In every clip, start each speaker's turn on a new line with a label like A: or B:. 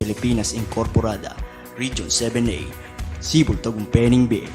A: Pilipinas Incorporada, Region 7A, Sibol Tagumpeni Bay.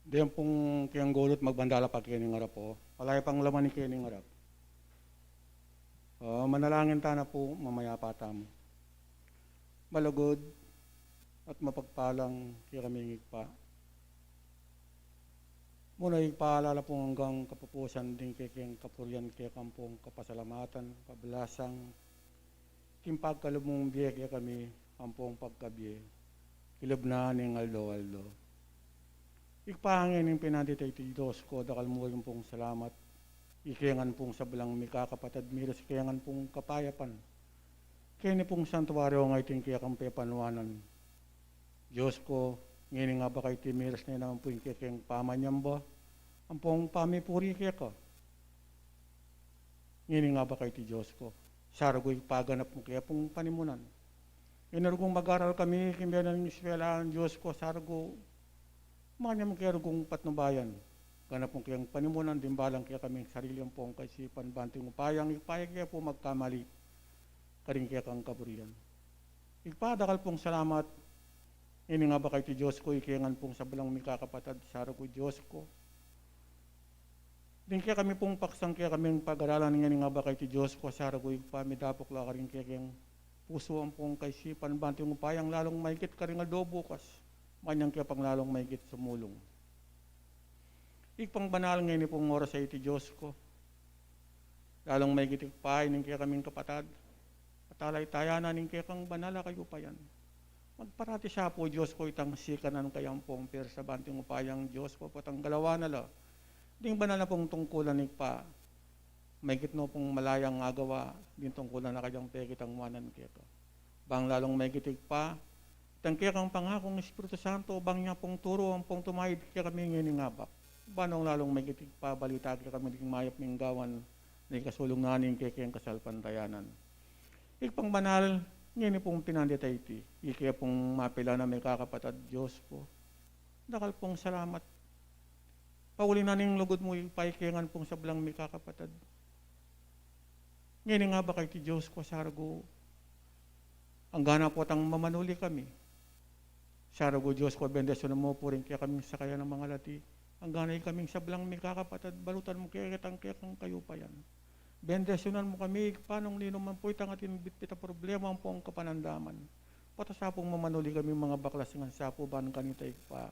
B: Diyan pong kiyang gulot magbandala pag kining harap po. Palay pang laman ni kining harap. Manalangin ta na po mamaya pa mo. Malugod at mapagpalang kaya kami higpa. Muna ipaalala po hanggang kapupusan din kayang kapuryan kaya kampong kapasalamatan, kabelasang, kimpagkalubong biye kaya kami kampong pagkabiye, kilab na ning aldo-aldo. Ikpahangin ng pinanditay ti Diyos ko, dakal mo yung pong salamat, ikayangan pong sabalang mikakapatad, miras ikayangan pong kapayapan, kaya ni pong santuaryo ngay ting kaya kang pepanuanan. Diyos ko, ngayon nga ba kay timiras na naman po yung kayang pamanyam ba? Ang pong pamipuri kaya ka. Ngayon nga ba kay ti Diyos ko? Saragoy paganap mo kaya pong panimunan. Inarugong mag-aral kami, kimbiya ng eskwelahan, Diyos ko, sarago, makanya kaya rugong patnubayan. Ganap mo kayang panimunan, dimbalang kaya kami sarili ang pong kaisipan, banting upayang, ipayag kaya po magkamali, karing kaya kang kaburian. Igpadakal pong salamat. Ini nga ba kay ti Diyos ko, ikayangan pong sabalang mikakapatad, saro ko Diyos ko. Din kaya kami pong paksang kaya kami pag-aralan nga nga ba kay ti Diyos ko, saro ko ipamidapok la karing kaya kayang puso ang pong kaisipan, banting upayang lalong maigit karing adobo kas, manyang kaya pang lalong maigit sumulong. Ikpang banal nga ini pong oras sa iti Diyos ko, lalong maigit ikpay ning kaya kaming kapatad, at alay tayanan ning kaya kang banala kayo pa yan. Magparati siya po, Diyos ko, itang sikanan kayang pong sa banting upayang Diyos ko, patang galawa na la. Ding banal na pong tungkulan pa, may gitno pong malayang agawa, din tungkulan na kayang pekitang muanan kaya ka. Bang lalong may gitig pa, itang kaya kang pangakong Espiritu Santo, bang niya pong turo, ang pong tumahid kaya kami ngayon nga ba. Banong lalong may gitig pa, balita kaya kami ding mayap ng gawan, na ikasulong nanin kaya kayang kasalpantayanan. Ikpang banal, ngayon pong pinanditay iti, ikaya pong mapila na may kakapatad Diyos ko. Dakal pong salamat. Pauli na ning lugod mo, ipaikiyangan pong sablang may kakapatad. Ngayon nga ba kay ti Diyos ko, sargo, ang gana po tang mamanuli kami. Sargo Diyos ko, bendesyon mo po rin kaya kami sakaya ng mga lati. Ang ganay kaming sablang may kakapatad, balutan mo kaya kang kayo pa yan. Bendesyonan mo kami, panong lino man po itang ating bitbita problema ang pong kapanandaman. Patasapong mamanuli kami mga baklas ng sapo, ban kanita ikpa.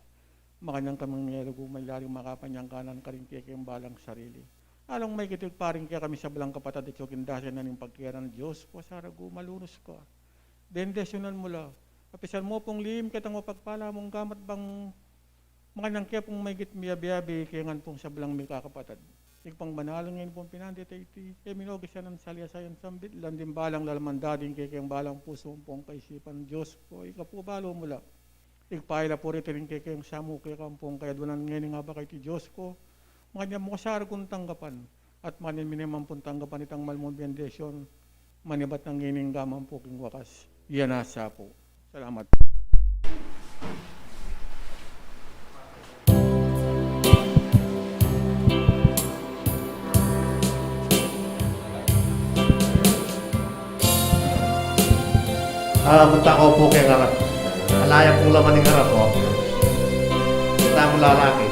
B: Makanyang kamang nilago may laring makapanyang kanan karing kaya balang sarili. Along may kitig paring kaya kami sa balang kapatad at yokindasan na ng pagkiyaran ng Diyos po, sarago malunos ka. Bendesyonan mo la. Kapisan mo pong lihim kitang mapagpala mong gamat bang makanyang kaya pong may gitmiyabiyabi kaya nga pong sa balang may kakapatad. Ikpang banal ngayon pong pinanditay iti, kaya minogis yan ng salyasayan sambit, landim balang lalamandading kaya kayang balang puso pong kaisipan Diyos ko, ikapubalo mula. Ikpaila po rito rin kaya kayang samu kaya kampong, kaya doon ngayon nga ba kay ti Diyos ko, makanya mo kasara kong tanggapan, at manin minimam pong tanggapan itang malmong bendesyon, manibat ng ngining gamang po king wakas, yan nasa po. Salamat.
C: Punta ko po kay harap. Malaya pong laman ng harap ko. Kita mo lalaki.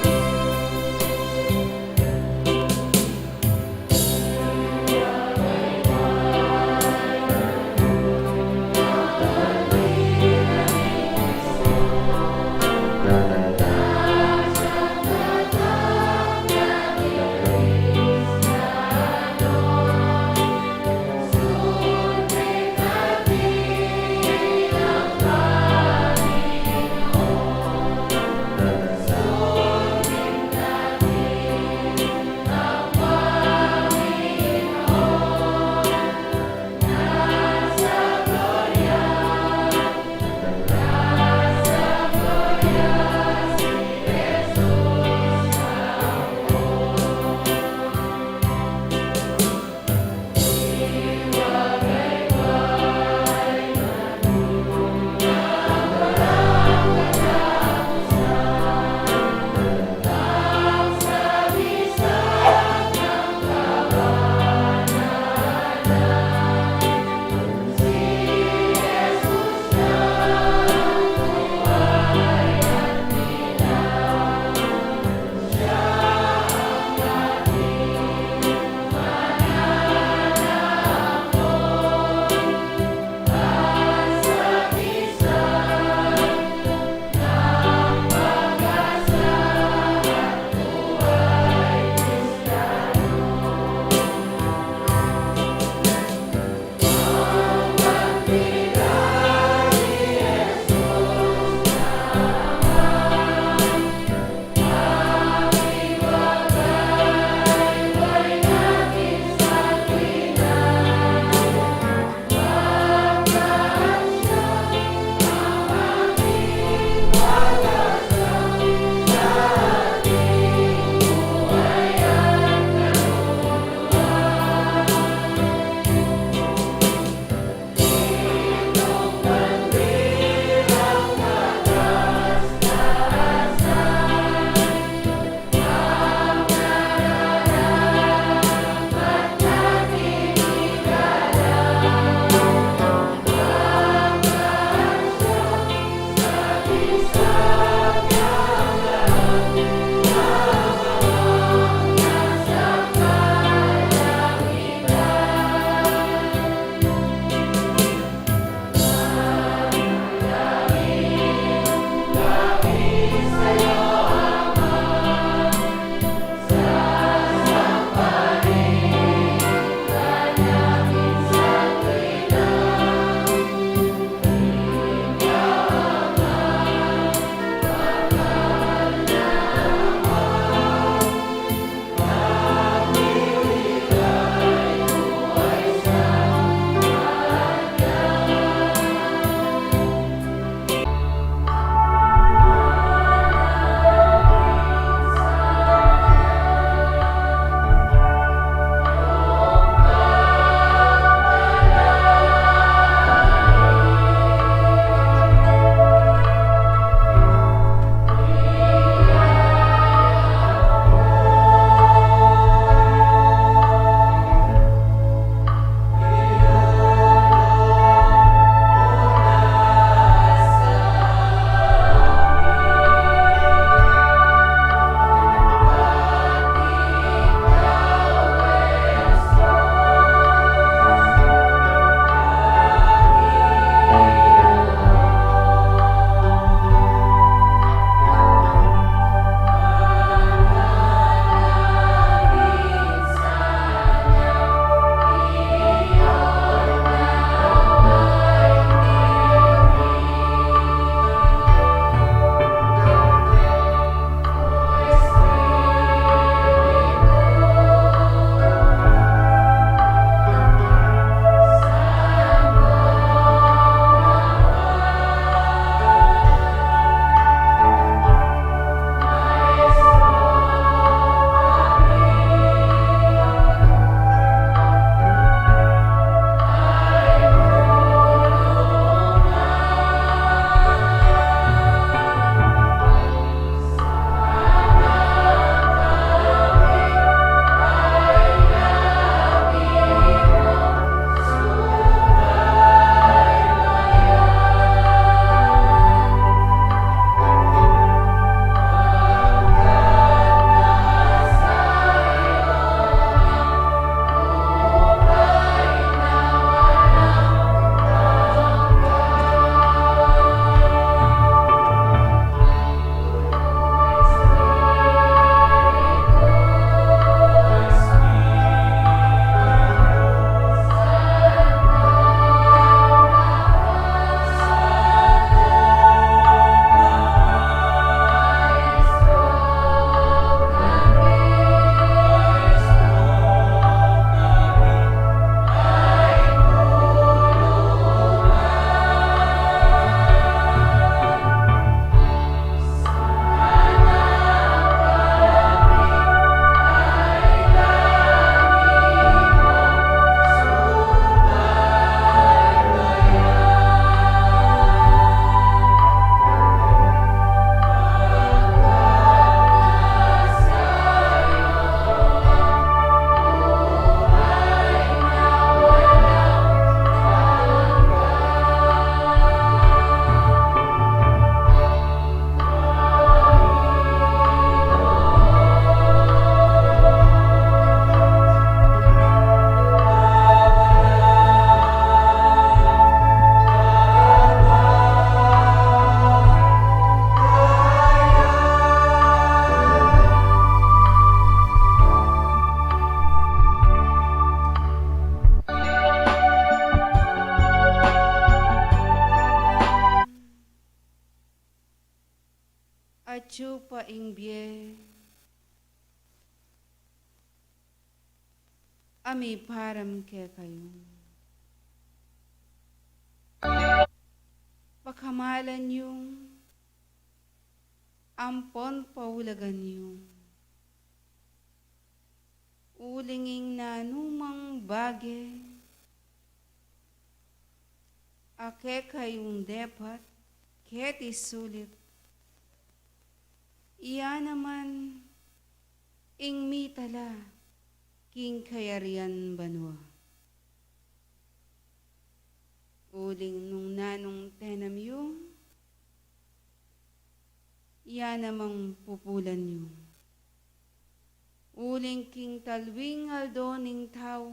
D: bage, ami param ke kayo. Pakamalan yung ampon paulagan yung ulinging nanumang bage, ake kayong depat, keti sulit. Iya naman, ing mitala, king kayarian banwa. Uling nung nanong tenam yung, iya namang pupulan yung. Uling king talwing aldoning tao,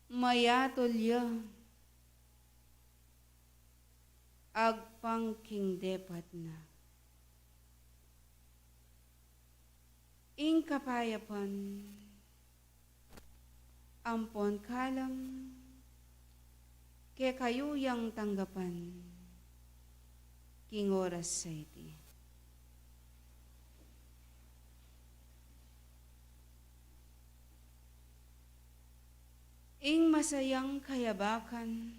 D: mayatol ya, agpang king depat na. Ing kapayapan, ampon kalam, ke kayo yang tanggapan, king oras sa iti. Ing masayang kayabakan,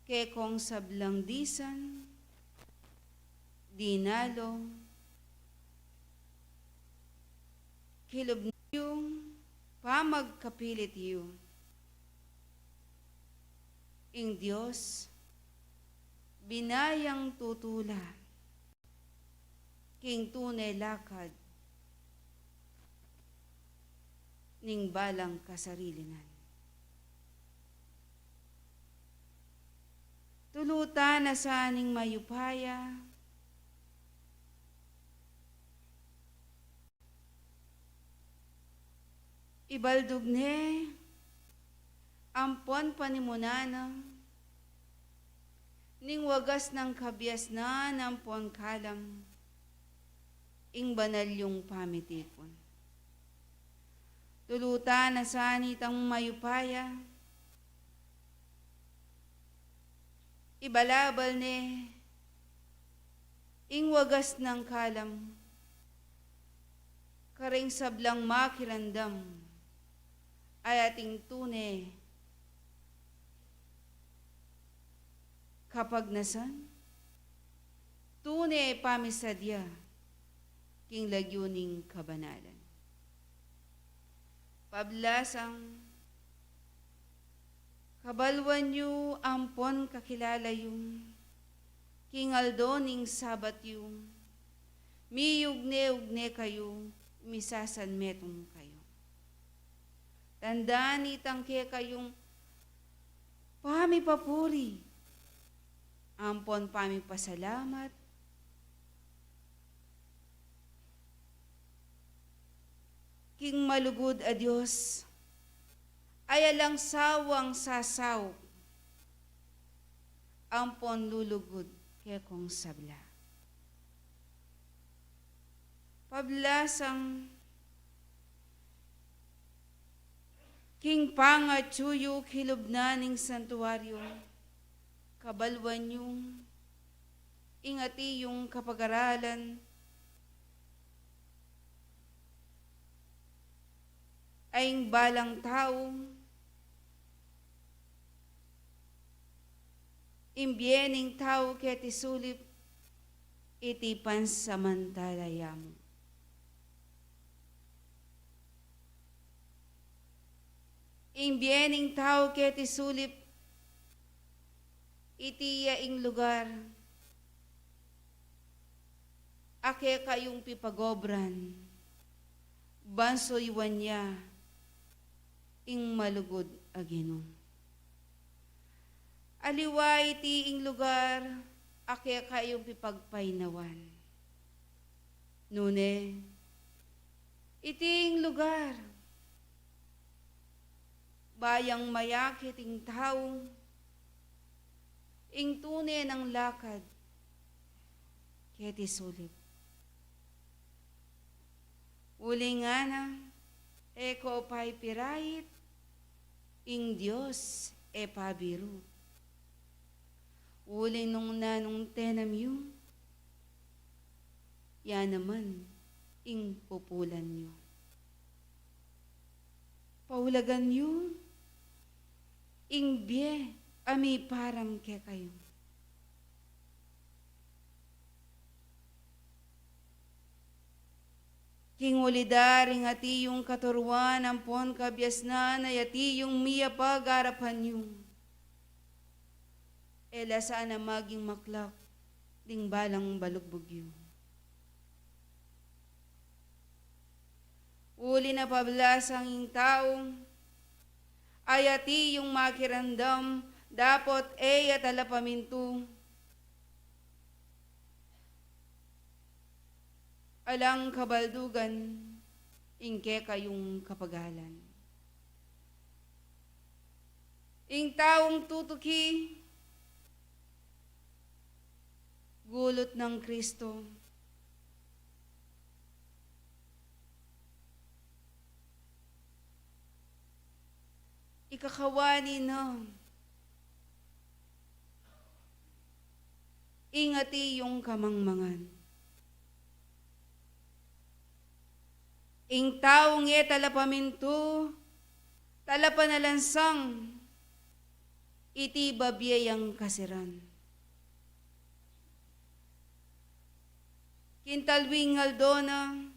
D: ke kong sablang disan, dinalo, kilob yung pamagkapilit yung. Ing Diyos, binayang tutula, king tunay lakad, ning balang kasarilinan. Tulutan na sa aning mayupaya, ibaldog ne, ampon panimunana, ning wagas ng kabyas na nampon kalam, ing banal yung pamitipon. Tulutan na sa anitang mayupaya, ibalabal ne, ing wagas ng kalam, karing sablang makirandam, ay ating tune, kapag nasan, tune pamisadya, king lagyuning kabanalan. Pablasang, kabalwan yu ampon kakilala yung, king aldoning sabat yung, miyugne-ugne kayo, misasan metong kayo. Tandaan itangke kayong pamipapuri, ampon pamipasalamat, king malugod a Diyos, ay alang sawang sasaw, ampon lulugod ke kong sabla. Pablasang, king pangatsuyo kilubnaning santuaryo, kabalwan yung, ingati yung kapag-aralan, aying balang tao, imbyening tao ket isulip, iti pansamantalaya mo. Imbyening tao ket isulip, iti yaing lugar, ake kayong pipagobran, bansoywan niya, ing malugod aginom. Aliwa iti ing lugar, ake kayong pipagpainawan. Nune, iti ing lugar, bayang mayakit ing tao, ing tune ng lakad, keti sulit. Uli nga na, eko pa'y pirayit, ing Diyos e pabiru. Uli nung nanong tenamyo, yan naman, ing pupulan nyo. Paulagan nyo, ing biye, ami param ke kayo. King ulidaring ati yung katuruan, ampon kabyas na yati yung miya pag-arapan nyo. Ela sana maging maklak, ding balang balugbugyo. Uli na pablasang yung tao, ayati yung makirandam, dapat at alapaminto. Alang kabaldugan, ingke kayong kapagalan. Ing taong tutuki, gulot ng Kristo. Ikakawani na. Ingati yung kamangmangan. Ing taong talapaminto, talapanalansang, iti babiyayang kasiran. Kintalwing aldona,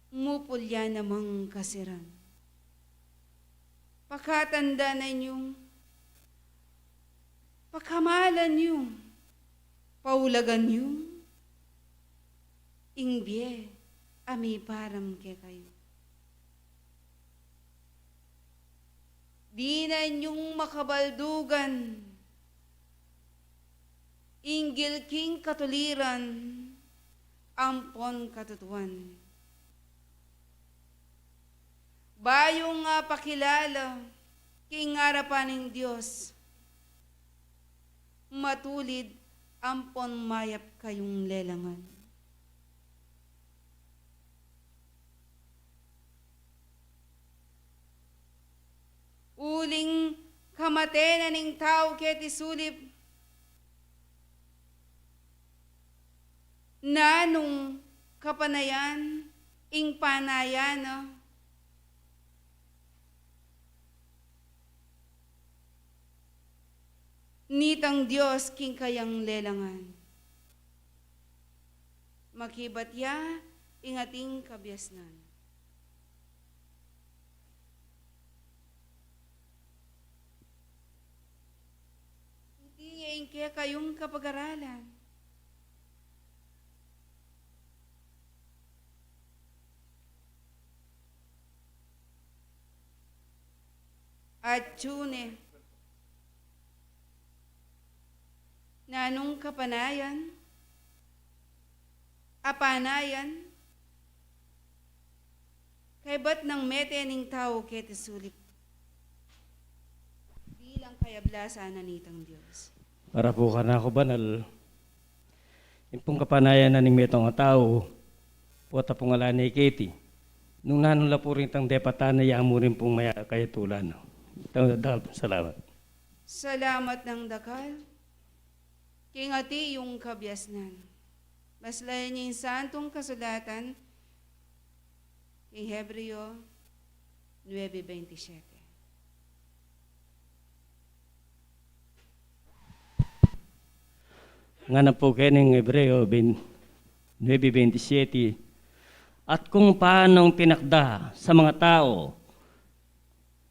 D: mupulya namang kasiran. Pakatanda na inyong, pakamalan nyo, paulagan nyo, ingbiye, ami param ke kayo. Di na inyong makabaldugan, inggil king katuliran, ampon katutuan. Bayong nga pakilala, king harapan ng Diyos, matulid, ampon mayap kayong lelangan. Uling kamatenan ng tao ket isulip, nanong kapanayan, ing panayana, nitang Diyos king kayang lelangan. Makibatya, ingating kabyasnan. Hindi kaya kayong kapag-aralan. At tune, nanong kapanayan, apanayan, kay ba't nang mete ning tao ket isulip, bilang kayablasan na nitang Diyos.
E: Para po ka na ako banal, yung pong kapanayan na ning metong nga tao, puwata pong ala ni Katie, nung nanula po rin tang depatana, ya mo rin pong maya kayatulan. Salamat.
D: Salamat ng dakal, kingati yung kabyasnan. Baslayan niya yung santong kasulatan, kay Hebreo 9:27.
E: Nga na po kening Hebreo 9:27, at kung paanong tinakda sa mga tao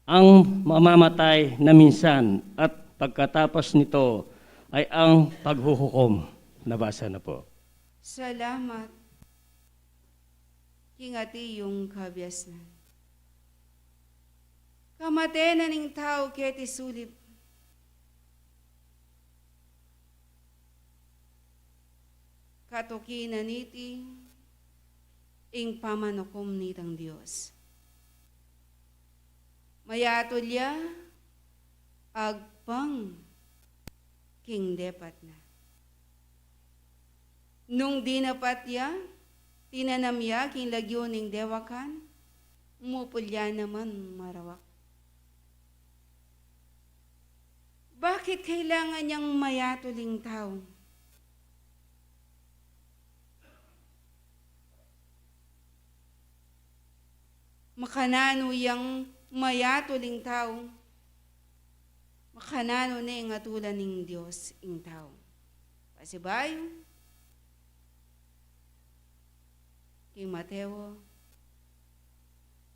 E: ang mamamatay na minsan at pagkatapos nito ay ang paghuhukom. Nabasa na po.
D: Salamat, kingati yung kabyasnan. Kamate na ning tao ket isulip, katukinan niti, ing pamanukom nitang Diyos. Mayatulya, agpang, king depat na. Nung dinapatya, tinanamya, king lagyo ning dewakan, umupulya naman marawak. Bakit kailangan niyang mayatuling tao? Makanano yang mayatuling tao, makanano na yung atulan ng Diyos ing tao. Pasibayo, kay Mateo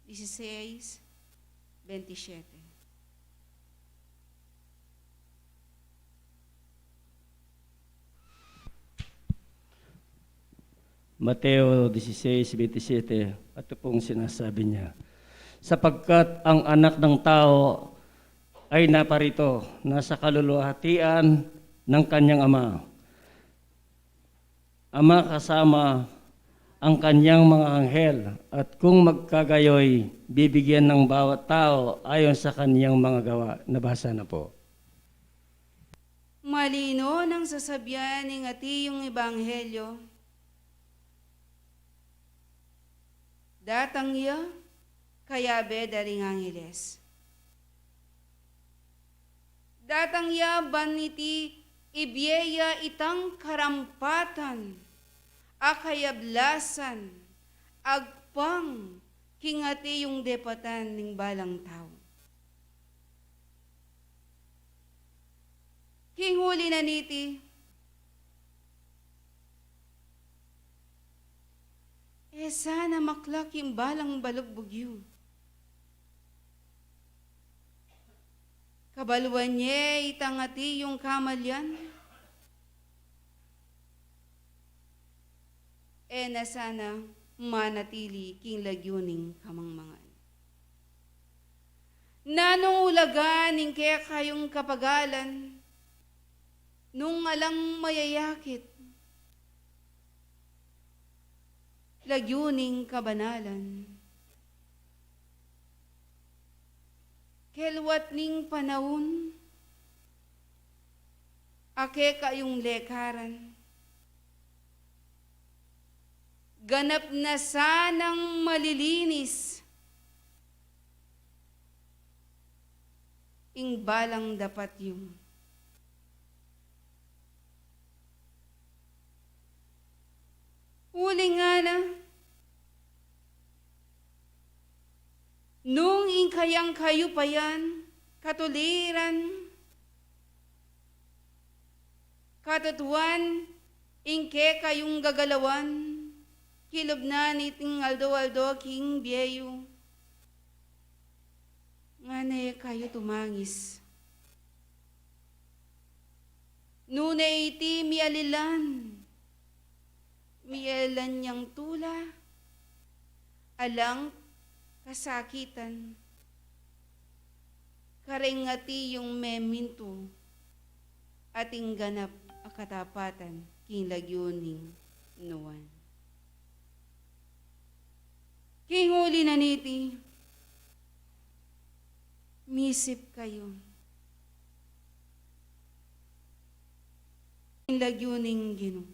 D: 16:27.
E: Mateo 16:27, ito pong sinasabi niya. Sapagkat ang anak ng tao ay naparito, nasa kaluluhatian ng kanyang ama. Ama kasama ang kanyang mga anghel, at kung magkagayoy, bibigyan ng bawat tao ayon sa kanyang mga gawa. Nabasa na po.
D: Malino ng sasabyan ng atiyong ebanghelyo. Datang iya, kaya bedaring angeles. Datang iya baniti ibiyeya itang karampatan, akayablasan, agpang, kingati yung depatan ng balang tao. Kinghuli na niti, sana maklak yung balang balugbugyo. Kabaluan niya itangati yung kamalyan. Na sana manatili king lagyuning kamangmangan. Nanong ulagan ning kaya kayong kapagalan, nung alang mayayakit, lagyuning kabanalan. Kelwat ning panahon, ake kayong lekaran, ganap na sanang malilinis, ing balang dapat yung. Huli nga na, nung ingkayang kayo pa yan, katuliran, katutuan, ingke kayong gagalawan, kilob na niting aldo-aldo king biyeyo, nga na kayo tumangis. Nunay iti mialilan, miyalan niyang tula, alang kasakitan, karengati yung meminto, ating ganap akatapatan, king lagyuning nuwan. King huli na niti, misip kayo, king lagyuning Ginoo.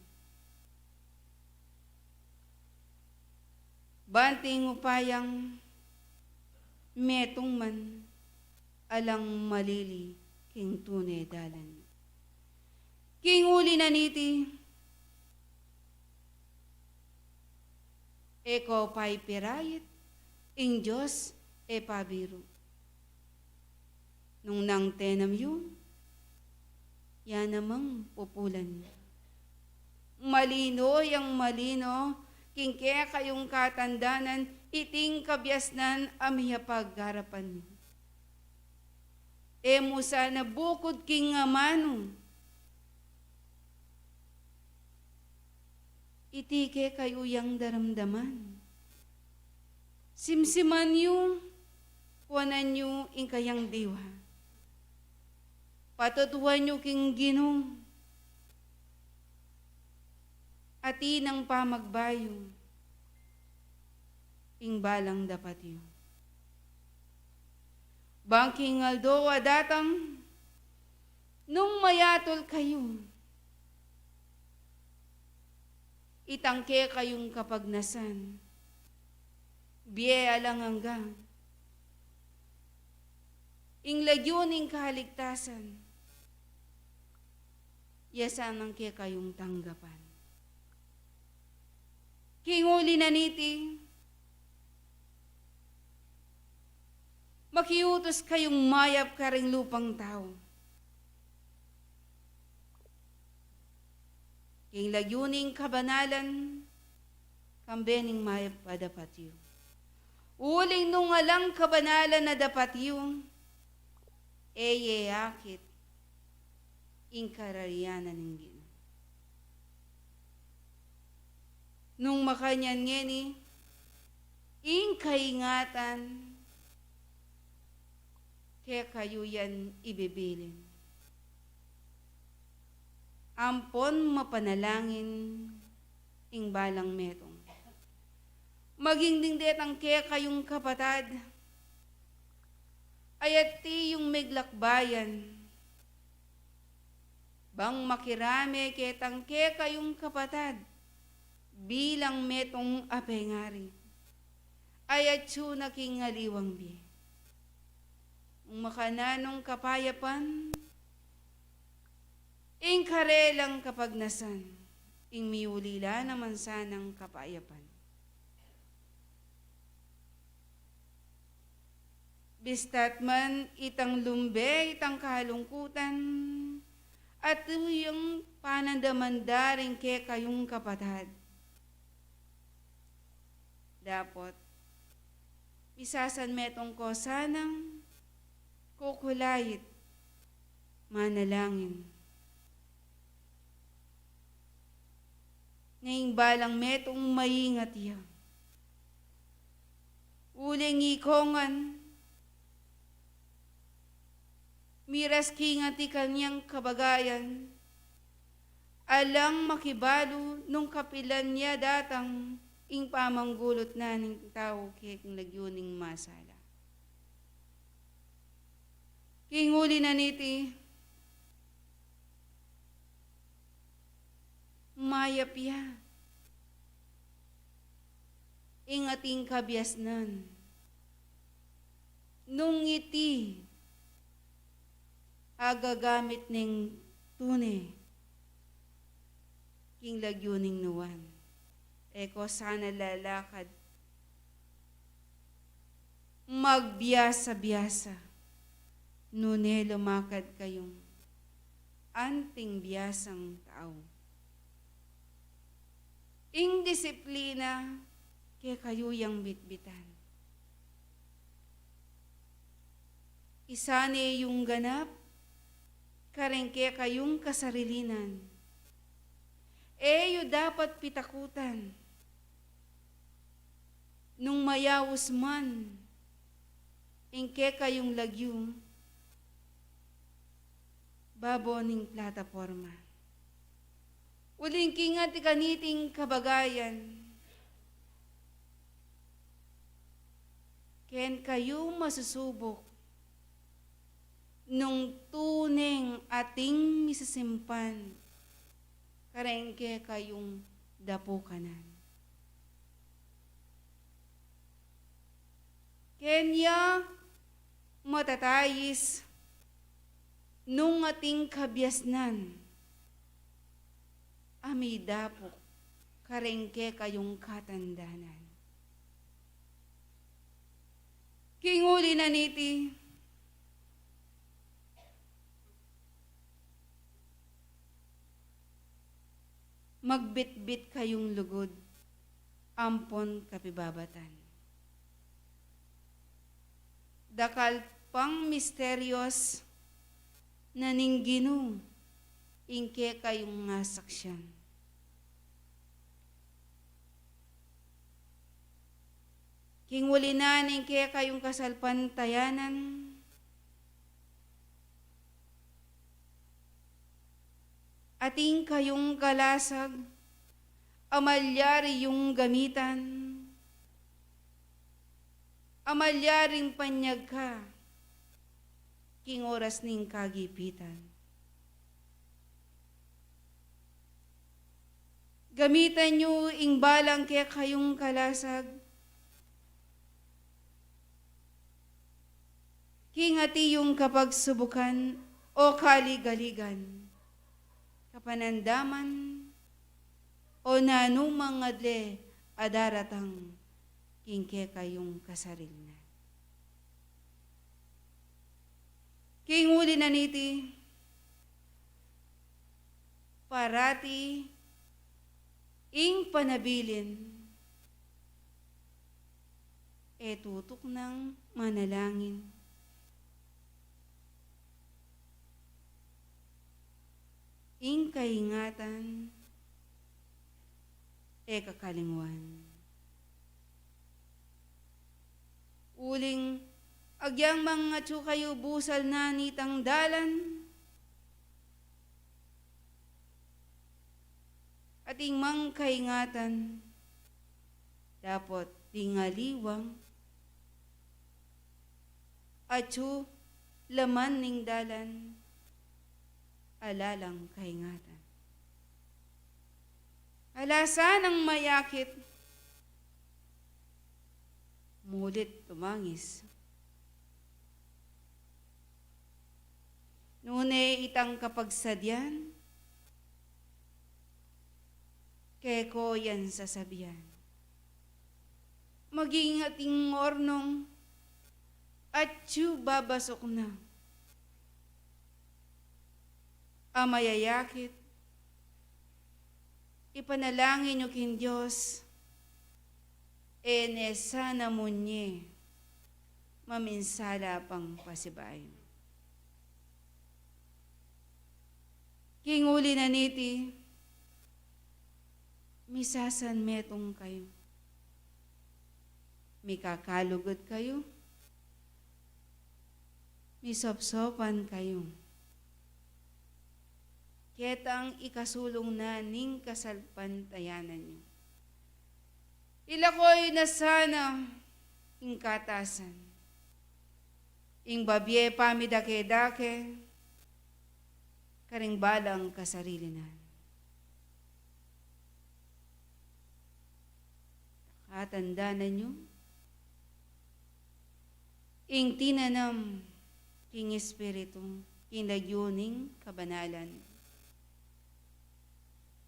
D: Banting upayang metong man alang malili king tunay dalan. King uli na niti, eko pa'y pirayit, ing Diyos e pabiro. Nung nang tenam yun, yan namang pupulan. Malino yang malino, king kaya kayong katandanan, iting kabyasnan amiya paggarapan. Mo sana bukod king amano, itike kayo yang daramdaman. Simsiman yung, kuwanan nyo ing kayang diwa. Patutuhan nyo king Ginoo, ati ng pamagbayo, ing balang dapat yun. Bangking aldo datang, nung mayatol kayo, itangke kayong kapagnasan, biye alang hanggang, ing lagyuning kahaligtasan, yasan kaya kayong tanggapan. Kinguli na niti, makiutos kayong mayap ka ring lupang tao. King lagyuning kabanalan, kambening mayap pa dapat yu. Uling nung alang kabanalan na dapat yu, akit, inkararianan ng gino. Nung makanyan ngeni, kaingatan, kaya kayo yan ibibilin. Ampon mapanalangin, ing balang metong. Maging dingdet ang kaya kayong kapatad, ayat ti yung miglakbayan, bang makirame ketang kaya kayong kapatad, bilang metong apengari, ayat su naking ngaliwang bi. Ang makananong kapayapan, ing karelang kapagnasan, ing miulila naman sanang kapayapan. Bistat man itang lumbe, itang kahalungkutan, at yung panandamandaring ke kayong kapatad. Dapat, isasan metong ko sanang kukulayit, manalangin. Ngayong balang metong maingat iya. Uling ikongan, miras kingat kanyang kabagayan, alang makibalo nung kapilan niya datang, ing pamanggulot na ng tao keng lagyuning masala. Kinguli na niti, mayapya, ing ating kabiasnan, nung iti, agagamit ng tune, king lagyuning nuwan, eko sana lalakad, magbiasa-biasa, nune lumakad kayong anting biyasang tao. Ing disiplina, kaya kayo yang bitbitan. Isane yung ganap, karengke kayong kasarilinan. Eyo dapat pitakutan. Nung mayawos man, ingke kayong lagyo, baboning plataforma. Uling kingat ikaniting kabagayan, ken kayo masusubok, nung tuneng ating misisimpan, karengke kayong dapukanan. Kenya matatayis nung ating kabiasnan, amidapok, karengke kayong katandanan. Kinguli na niti, magbitbit kayong lugod, ampon kapibabatan. Dakal pang misteryos na ninggino, ingke kayong ngasaksyan. Kinguli na ingke kayong kasalpantayanan, ating kayong kalasag, amalyari yung gamitan, amalyaring panyag ka, king oras ning kagipitan. Gamitan nyo ing balang kaya kayong kalasag, kingati yung kapag subukan o kaligaligan, kapanandaman, o nanumang adle adaratang kingke kayong kasarilnan. Kinguli na niti, parati ing panabilin, e tutok ng manalangin. Ing kaingatan, e kakalingwan. Uling agyang mga tsu kayo busal na nitang dalan, ating mang kaingatan, dapat tingaliwang, at tsu laman ning dalan, alalang kaingatan. Alasan ang mayakit, mulit tumangis. Nune itang kapagsadyan, keko yan sasabihan. Maging ating ornong, at tsu babasok na. Amayayakit, ipanalangin nyo kin Diyos, nesa na munye, maminsala pang pasibay. Kinguli na niti, misasan metong kayo, mikakalugod kayo, misopsopan kayo, ketang ikasulong na ning kasalpantayanan nyo. Ilakoy na sana ing katasan, ing babye pamidake-dake, karing balang kasarilinan. Katandanan nyo, ing tinanam king Espiritu, king lagyuning kabanalan,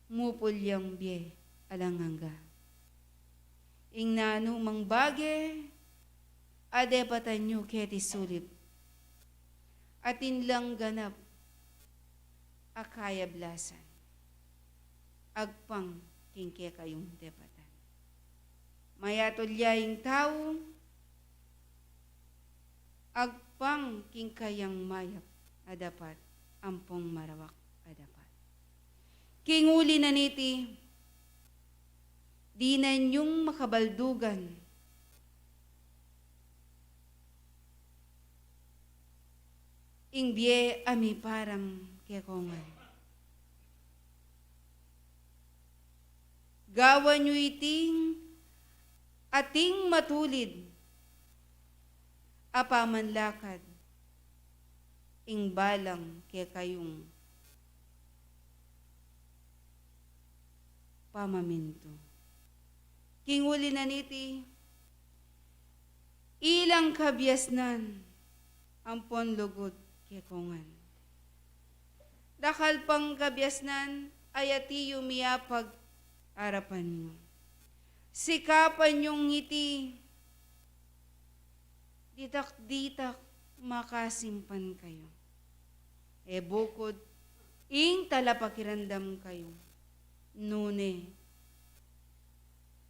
D: mupulyang bye alanganga. Ing nano mang bage, adepatan nyo keti sulip, atin lang ganap, akaya blasan, agpang kingke kayong depatan. Mayatulyaing tao, agpang kingkayang mayap, adapat, ampong marawak, adapat. Kinguli na niti, di na nyong makabaldugan, ing biye ami parang kekongan. Gawa nyo iting ating matulid, apamanlakad, ing balang kaya kayong pamaminto. Kinguli na niti, ilang kabyasnan, ampon lugod kekongan. Dakal pang kabyasnan, ayati yumiyapag harapan nyo. Sikapan yung ngiti, ditak-ditak makasimpan kayo. E bukod, ing talapakirandam kayo. Nune,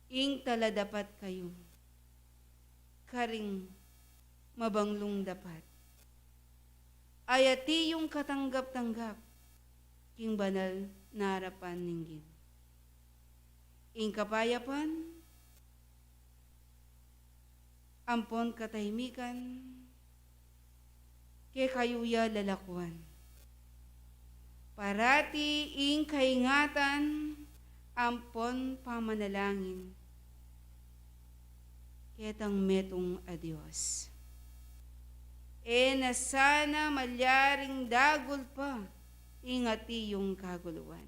D: ing taladapat kayo. Karing mabanglong dapat. Ayati yung katanggap-tanggap, king banal na harapan ninggin. Ing kapayapan, ampon katahimikan, ke kayuya lalakwan. Parati ing kaingatan, ampon pamanalangin, ketang metong adios. E na sana malyaring dagol pa, ingati yung kaguluhan.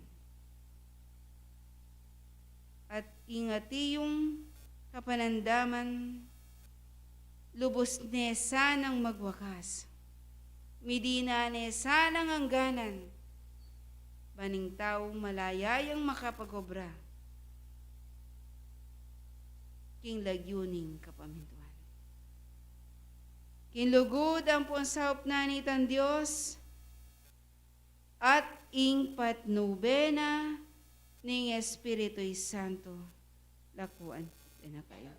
D: At ingati yung kapanandaman, lubos ne sanang magwakas. Midina ne sanang angganan, baning tao malayayang makapagobra, king lagyuning kapamintuan. Kinlugod ang punsahop na nitan Diyos, at ing patnubena ning Espiritu'y Santo, lakuan na kayo.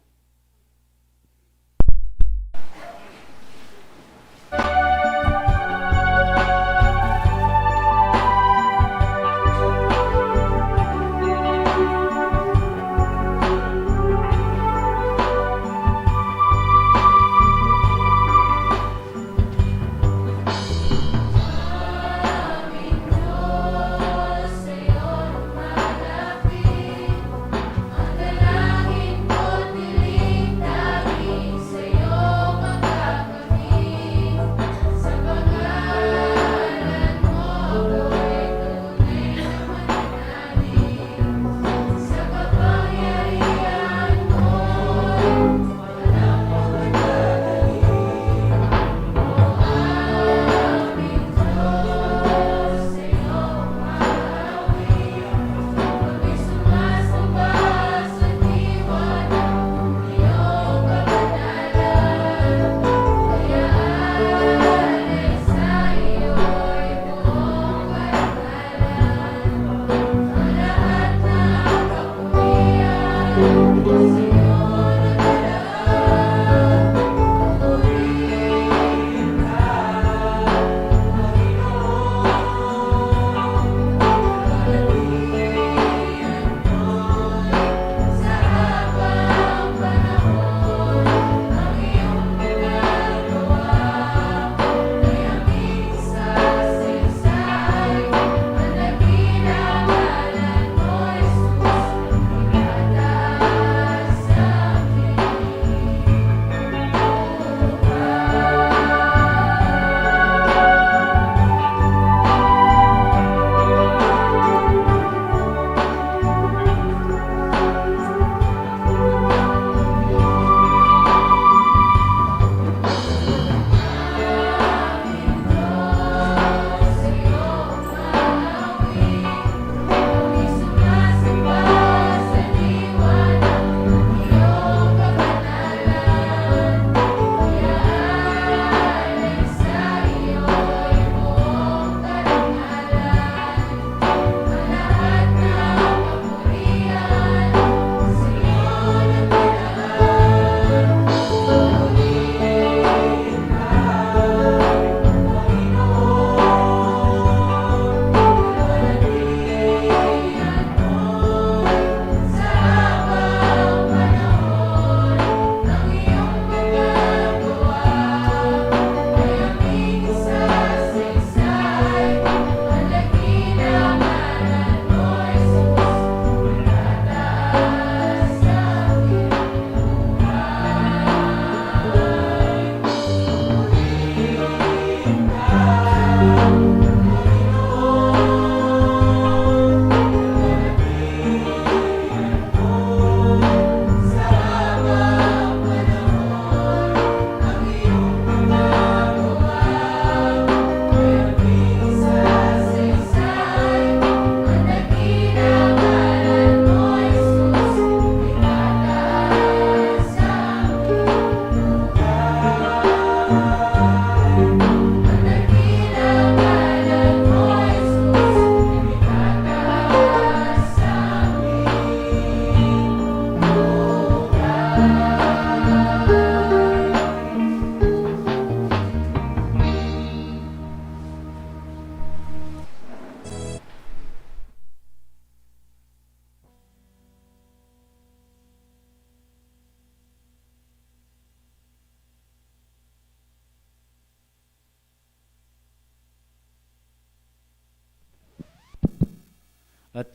E: At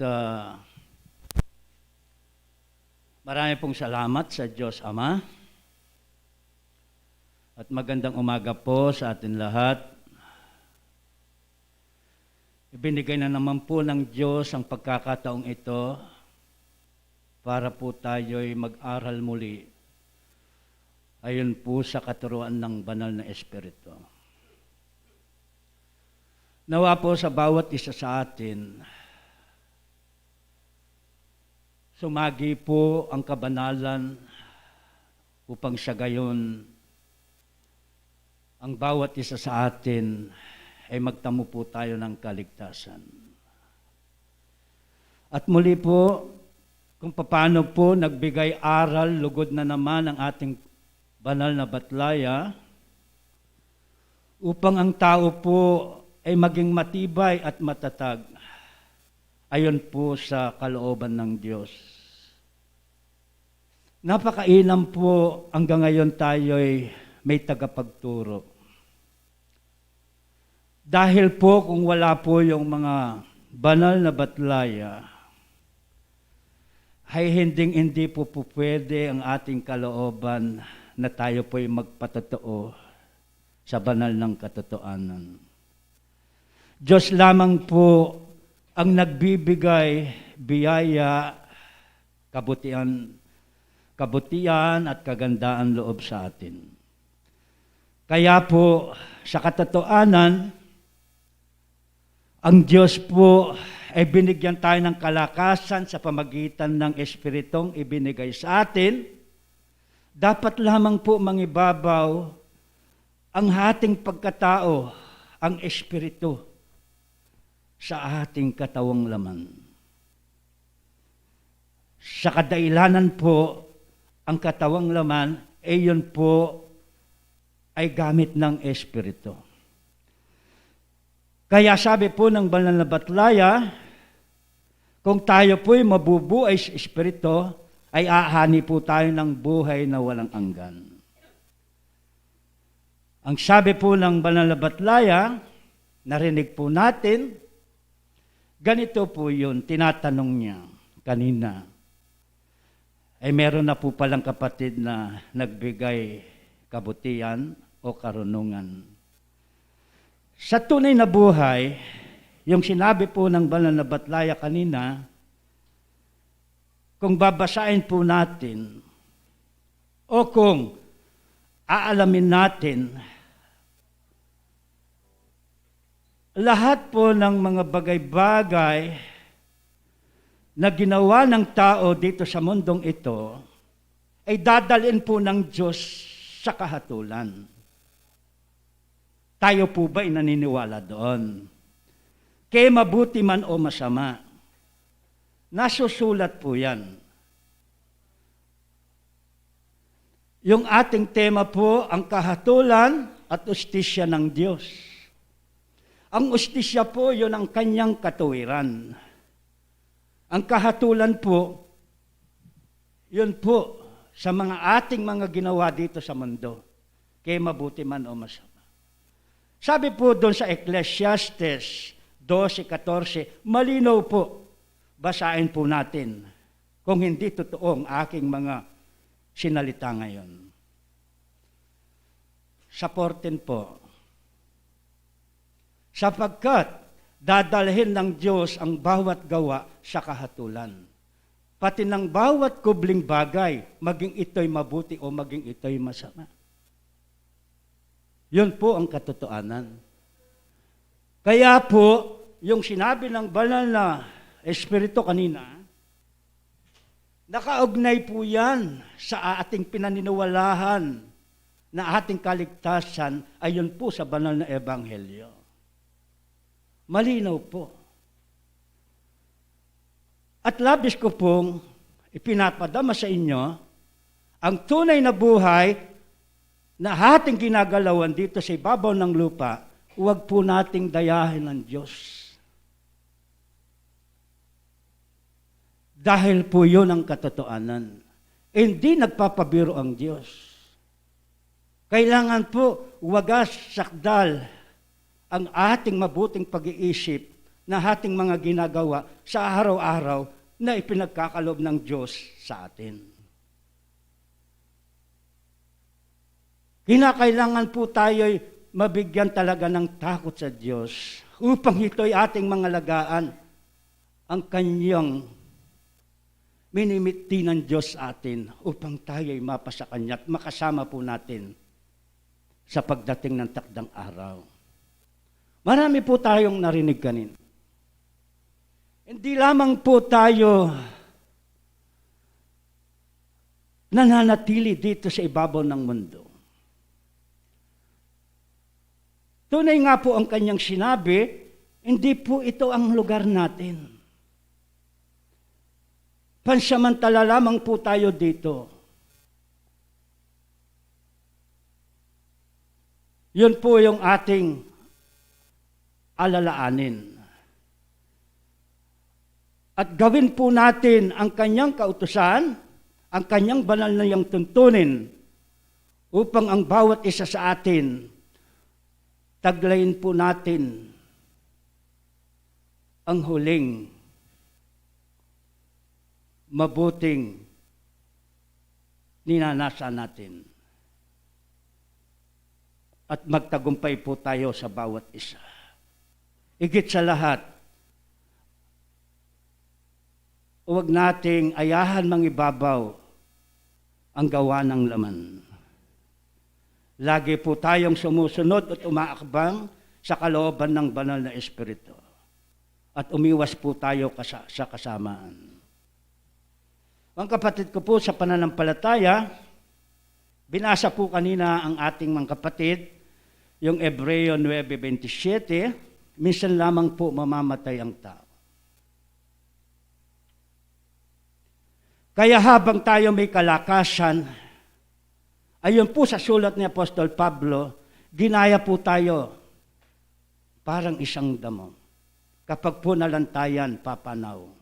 E: marami pong salamat sa Diyos Ama. At magandang umaga po sa atin lahat. Ibinigay na naman po ng Diyos ang pagkakataong ito para po tayo'y mag-aral muli ayon po sa katuruan ng banal na Espiritu.
F: Nawa po sa bawat isa sa atin, sumagi po ang kabanalan upang sa gayon ang bawat isa sa atin ay magtamo po tayo ng kaligtasan. At muli po, kung paano po nagbigay aral, lugod na naman ang ating banal na batlaya, upang ang tao po ay maging matibay at matatag, ayon po sa kalooban ng Diyos. Napakainam po hanggang ngayon tayo'y may tagapagturo. Dahil po kung wala po yung mga banal na batlaya, ay hindi po pwede ang ating kalooban na tayo po'y magpatotoo sa banal ng katotohanan. Diyos lamang po ang nagbibigay biyaya, kabutihan at kagandaan loob sa atin. Kaya po sa katotohanan, ang Diyos po ay binigyan tayo ng kalakasan sa pamagitan ng Espiritong ibinigay sa atin. Dapat lamang po mangibabaw ang ating pagkatao, ang Espiritu sa ating katawang laman. Sa kadailanan po, ang katawang laman ay yun po ay gamit ng Espiritu. Kaya sabi po ng banal na batlaya, kung tayo po'y mabubuhay sa Espiritu, ay ahani po tayo ng buhay na walang hanggan. Ang sabi po ng banal na batlaya, narinig po natin, ganito po yun, tinatanong niya kanina. Ay meron na po palang kapatid na nagbigay kabutihan o karunungan. Sa tunay na buhay, yung sinabi po ng banal na batlaya kanina, kung babasahin po natin o kung aalamin natin, lahat po ng mga bagay-bagay na ginawa ng tao dito sa mundong ito ay dadalhin po ng Diyos sa kahatulan. Tayo po ba'y naniniwala doon? Kaya mabuti man o masama, nasusulat po yan. Yung ating tema po, ang kahatulan at ustisya ng Diyos. Ang ustisya po, yun ang kanyang katuwiran. Ang kahatulan po, yun po sa mga ating mga ginawa dito sa mundo. Kaya mabuti man o masama. Sabi po doon sa Ecclesiastes 12:14, malinaw po, basahin po natin kung hindi totoo ang aking mga sinalita ngayon. Sa 14 po, sapagkat dadalhin ng Diyos ang bawat gawa sa kahatulan, pati ng bawat kubling bagay, maging ito'y mabuti o maging ito'y masama. Yun po ang katotohanan. Kaya po, yung sinabi ng banal na Espiritu kanina, nakaugnay po yan sa ating pinaniniwalahan na ating kaligtasan ayon po sa banal na Ebanghelyo. Malinaw po. At labis ko pong ipinapadama sa inyo ang tunay na buhay na ating ginagalawan dito sa ibabaw ng lupa, huwag po nating dayahin ng Diyos. Dahil po yun ang katotohanan. Hindi nagpapabiro ang Diyos. Kailangan po wagas sakdal ang ating mabuting pag-iisip na ating mga ginagawa sa araw-araw na ipinagkakalob ng Diyos sa atin. Kinakailangan po tayo'y mabigyan talaga ng takot sa Diyos upang ito'y ating mga lagaan ang kanyang minimiti ng Diyos sa atin upang tayo'y mapasa Kanya at makasama po natin sa pagdating ng takdang araw. Marami po tayong narinig kanina. Hindi lamang po tayo nananatili dito sa ibabaw ng mundo. Tunay nga po ang kanyang sinabi, hindi po ito ang lugar natin. Pansamantala lamang po tayo dito. Yun po yung ating alalaanin. At gawin po natin ang kanyang kautusan, ang kanyang banal na iyang tuntunin, upang ang bawat isa sa atin, taglayin po natin ang huling mabuting ninanasa natin. At magtagumpay po tayo sa bawat isa. Higit sa lahat, huwag nating ayahan mangibabaw ang gawa ng laman. Lagi po tayong sumusunod at umaakbang sa kalooban ng banal na Espiritu. At umiwas po tayo sa kasamaan. Ang kapatid ko po sa pananampalataya, binasa po kanina ang ating mga kapatid, yung Hebreo 9:27, minsan lamang po mamamatay ang tao. Kaya habang tayo may kalakasan, ayon po sa sulat ni Apostol Pablo, ginaya po tayo parang isang damo. Kapag po nalantayan, papanaw.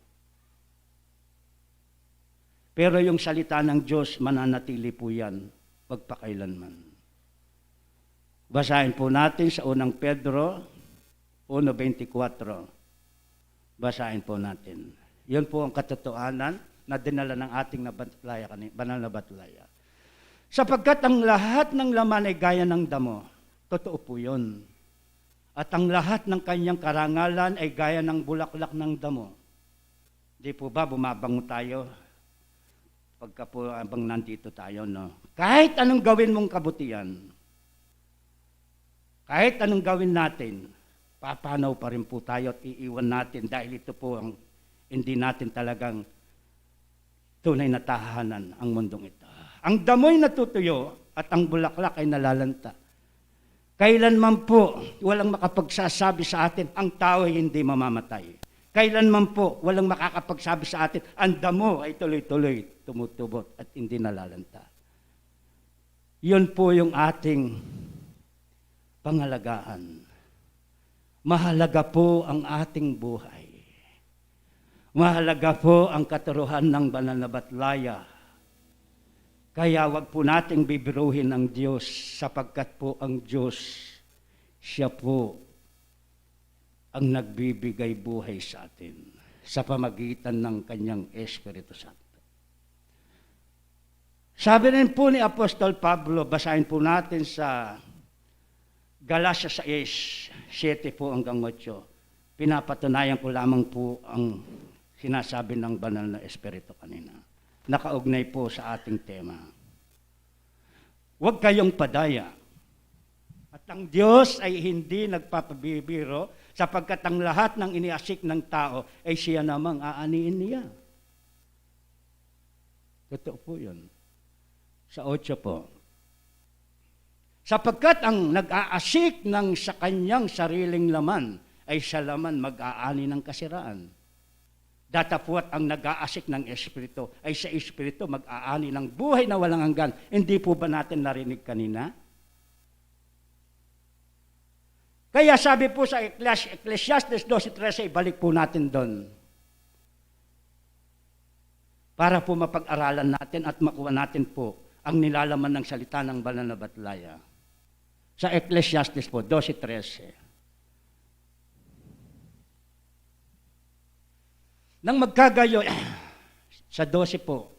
F: Pero yung salita ng Diyos, mananatili po yan, magpakailanman. Basahin po natin sa unang Pedro 1:24. Basahin po natin. Yun po ang katotohanan na dinala ng ating banal na batlaya. Sapagkat ang lahat ng laman ay gaya ng damo. Totoo po yun. At ang lahat ng kanyang karangalan ay gaya ng bulaklak ng damo. Di po ba bumabango tayo pagka po abang nandito tayo, no? Kahit anong gawin mong kabutihan, kahit anong gawin natin, papanaw pa rin po tayo at iiwan natin dahil ito po ang hindi natin talagang tunay na tahanan ang mundong ito. Ang damoy natutuyo at ang bulaklak ay nalalanta. Kailanman po walang makapagsasabi sa atin ang tao ay hindi mamamatay. Kailanman po walang makakapagsabi sa atin ang damo ay tuloy-tuloy tumutubot at hindi nalalanta. Yun po yung ating pangalagaan. Mahalaga po ang ating buhay. Mahalaga po ang katuruan ng banal na batlaya. Kaya wag po nating bibiruhin ang Diyos sapagkat po ang Diyos, siya po ang nagbibigay buhay sa atin sa pamagitan ng kanyang Espiritu Santo. Sabi rin po ni Apostol Pablo, basahin po natin sa Galatia 6:7 po hanggang 8. Pinapatunayan ko lamang po ang sinasabi ng banal na Espiritu kanina. Nakaugnay po sa ating tema. Huwag kayong padaya. At ang Diyos ay hindi nagpapabibiro sapagkat ang lahat ng iniasik ng tao ay siya namang aaniin niya. Totoo po yun. Sa 8 po. Sapagkat ang nag-aasik ng sa kanyang sariling laman ay sa laman mag-aani ng kasiraan. Datapwat ang nag-aasik ng Espiritu ay sa Espiritu mag-aani ng buhay na walang hanggan. Hindi po ba natin narinig kanina? Kaya sabi po sa Ecclesiastes 12:13, ibalik po natin doon. Para po mapag-aralan natin at makuha natin po ang nilalaman ng salita ng banal na batlaya. Sa Ecclesiastes po, 12:13. Nang magkagayo, sa 12 po,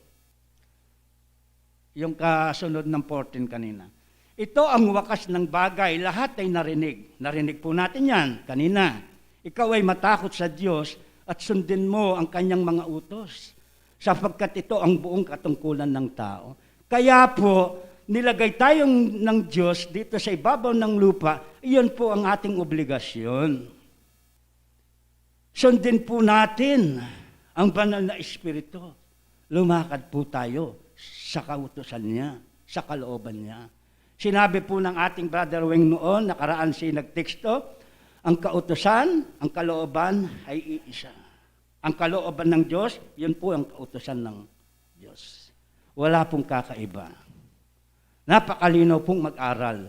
F: yung kasunod ng 14 kanina. Ito ang wakas ng bagay, lahat ay narinig. Narinig po natin yan kanina. Ikaw ay matakot sa Diyos at sundin mo ang kanyang mga utos, sapagkat ito ang buong katungkulan ng tao. Kaya po, nilagay tayong ng Diyos dito sa ibabaw ng lupa, iyon po ang ating obligasyon. Sundin po natin ang banal na Espiritu. Lumakad po tayo sa kautusan niya, sa kalooban niya. Sinabi po ng ating Brother Weng noon, nakaraan siya nagteksto, ang kautusan, ang kalooban ay iisa. Ang kalooban ng Diyos, yun po ang kautusan ng Diyos. Wala pong kakaiba. Napakalinaw pong mag-aral.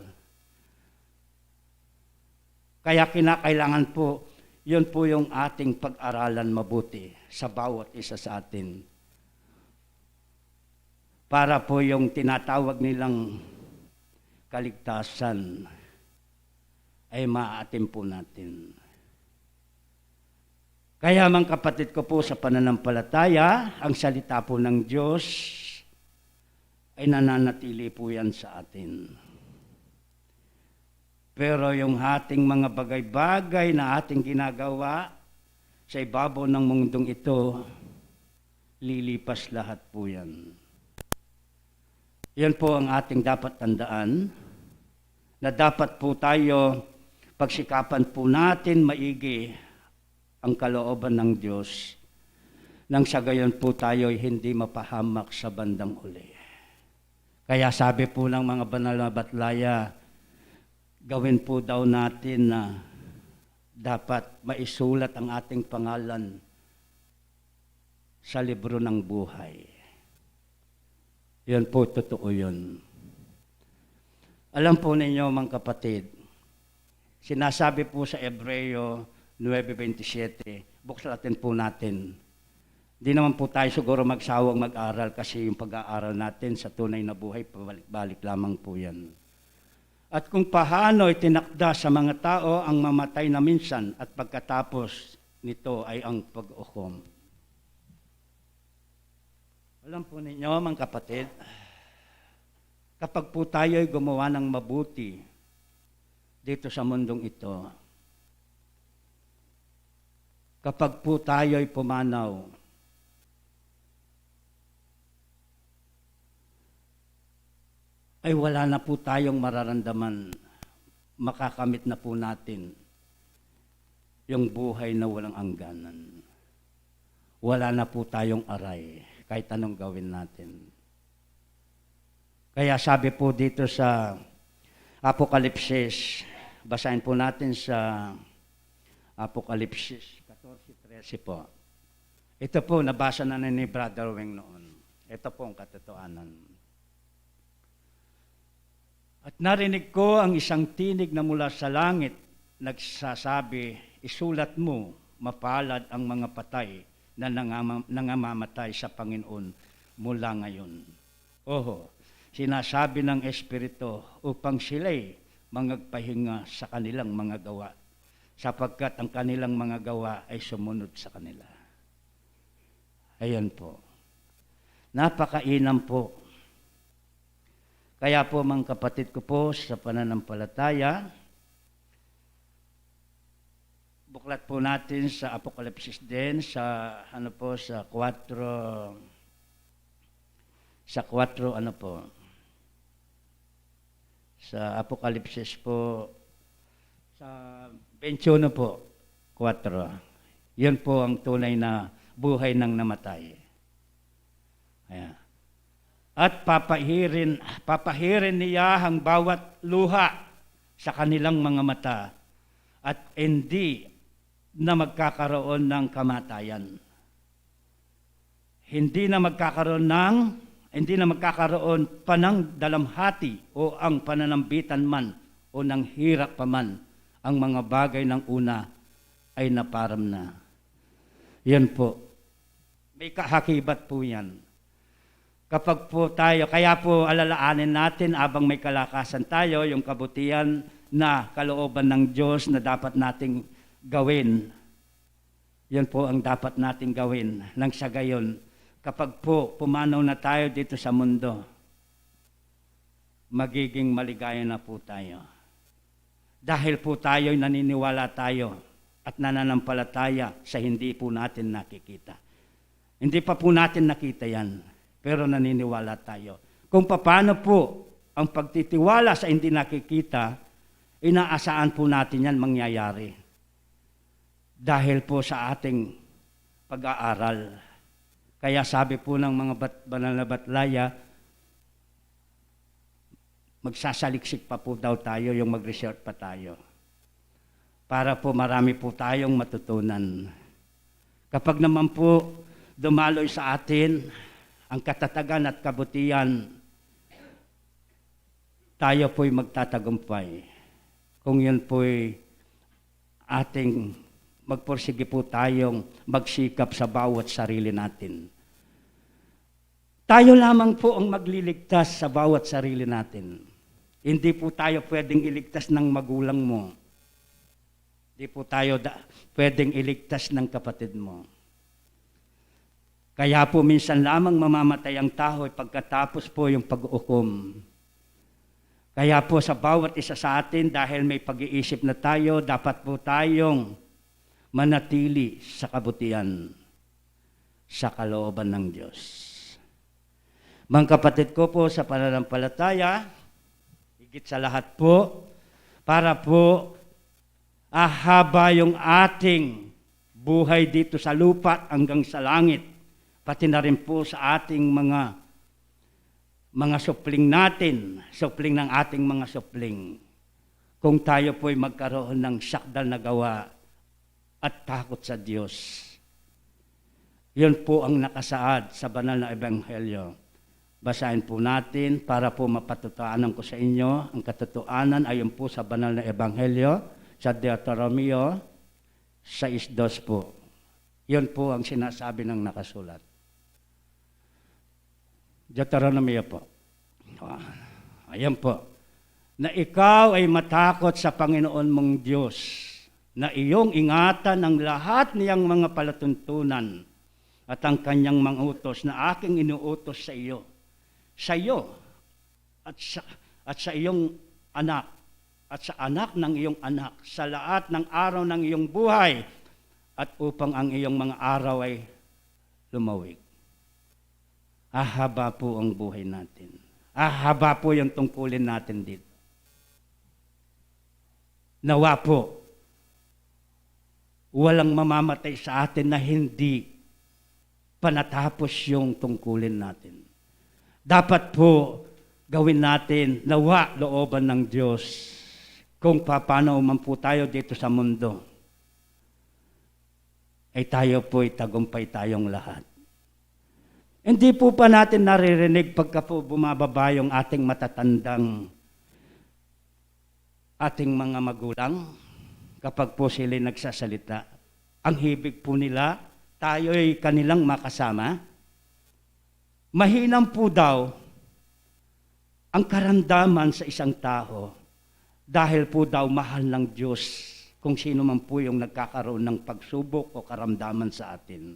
F: Kaya kinakailangan po, yun po yung ating pag-aralan mabuti sa bawat isa sa atin. Para po yung tinatawag nilang kaligtasan ay maaatim po natin. Kaya mga kapatid ko po sa pananampalataya, ang salita po ng Diyos ay nananatili po yan sa atin. Pero yung ating mga bagay-bagay na ating ginagawa sa ibabaw ng mundong ito, lilipas lahat po yan. Yan po ang ating dapat tandaan, na dapat po tayo pagsikapan po natin maigi ang kalooban ng Diyos nang sa gayon po tayo hindi mapahamak sa bandang uli. Kaya sabi po ng mga banal na batlaya, gawin po daw natin na dapat maisulat ang ating pangalan sa libro ng buhay. Yan po, totoo yun. Alam po ninyo mga kapatid, sinasabi po sa Hebreo 9:27, buklatin po natin. Di naman po tayo siguro magsawang mag-aral kasi yung pag-aaral natin sa tunay na buhay, pabalik-balik lamang po yan. At kung paano itinakda sa mga tao ang mamatay na minsan at pagkatapos nito ay ang pag-ukom. Alam po ninyo mga kapatid, kapag po tayo ay gumawa ng mabuti dito sa mundong ito, kapag po tayo ay pumanaw, ay wala na po tayong mararamdaman, makakamit na po natin yung buhay na walang hangganan. Wala na po tayong aray, kahit anong gawin natin. Kaya sabi po dito sa Apokalipsis, basahin po natin sa Apokalipsis 14:13 po. Ito po, nabasa na ni Brother Weng noon. Ito po ang katotohanan. At narinig ko ang isang tinig na mula sa langit, nagsasabi, isulat mo, mapalad ang mga patay na nangamamatay sa Panginoon mula ngayon. Oho, sinasabi ng Espiritu upang sila'y mangagpahinga sa kanilang mga gawa, sapagkat ang kanilang mga gawa ay sumunod sa kanila. Ayan po. Napakainam po. Kaya po mga kapatid ko po sa pananampalataya, buklat po natin sa Apokalipsis din sa sa 4 sa Apokalipsis po sa 21 po 4. Yun po ang tunay na buhay ng namatay. Ayan. At papahirin niya ang bawat luha sa kanilang mga mata at hindi na magkakaroon ng kamatayan. Hindi na magkakaroon pa ng dalamhati o ang pananambitan man o ng hirap pa man. Ang mga bagay ng una ay naparam na. Yan po. May kahakibat po yan. Kapag po tayo, kaya po alalaanin natin abang may kalakasan tayo, yung kabutihan na kalooban ng Diyos na dapat nating gawin. Yan po ang dapat nating gawin. Nang sa gayon, kapag po pumanaw na tayo dito sa mundo, magiging maligaya na po tayo. Dahil po tayo naniniwala tayo at nananampalataya sa hindi po natin nakikita. Hindi pa po natin nakita yan. Pero naniniwala tayo. Kung paano po ang pagtitiwala sa hindi nakikita, inaasahan po natin yan mangyayari. Dahil po sa ating pag-aaral. Kaya sabi po ng mga banal na batlaya, magsasaliksik pa po daw tayo, yung mag-research pa tayo. Para po marami po tayong matutunan. Kapag naman po dumaloy sa atin ang katatagan at kabutihan, tayo po'y magtatagumpay. Kung yun po'y ating magpursige po tayong magsikap sa bawat sarili natin. Tayo lamang po ang magliligtas sa bawat sarili natin. Hindi po tayo pwedeng iligtas ng magulang mo. Hindi po tayo pwedeng iligtas ng kapatid mo. Kaya po minsan lamang mamamatay ang tao pagkatapos po yung pag-uukom. Kaya po sa bawat isa sa atin, dahil may pag-iisip na tayo, dapat po tayong manatili sa kabutihan, sa kalooban ng Diyos. Mga kapatid ko po sa pananampalataya, higit sa lahat po, para po ahaba yung ating buhay dito sa lupa hanggang sa langit, pati na rin po sa ating mga supling natin, supling ng ating mga supling. Kung tayo po'y magkaroon ng sakdal na gawa at takot sa Diyos. Yun po ang nakasaad sa banal na ebanghelyo. Basahin po natin para po mapatutuanan ko sa inyo. Ang katotohanan ayon po sa banal na ebanghelyo sa Deuteronomio 6:2 po. Yun po ang sinasabi ng nakasulat. Deuteronomio po. Ayan po. Na ikaw ay matakot sa Panginoon mong Diyos, na iyong ingatan ang lahat niyang mga palatuntunan at ang kanyang mga utos na aking inuutos sa iyo at sa iyong anak at sa anak ng iyong anak sa lahat ng araw ng iyong buhay at upang ang iyong mga araw ay lumawig. Ahaba po ang buhay natin. Ahaba po yung tungkulin natin dito. Nawa po, walang mamamatay sa atin na hindi panatapos yung tungkulin natin. Dapat po gawin natin nawa looban ng Diyos kung paano man po tayo dito sa mundo ay tayo po'y tagumpay tayong lahat. Hindi po pa natin naririnig pagka po bumababa yung ating matatandang ating mga magulang kapag po sila nagsasalita. Ang hibig po nila, tayo'y kanilang makasama. Mahinam po daw ang karamdaman sa isang tao dahil po daw mahal ng Diyos kung sino man po yung nagkakaroon ng pagsubok o karamdaman sa atin.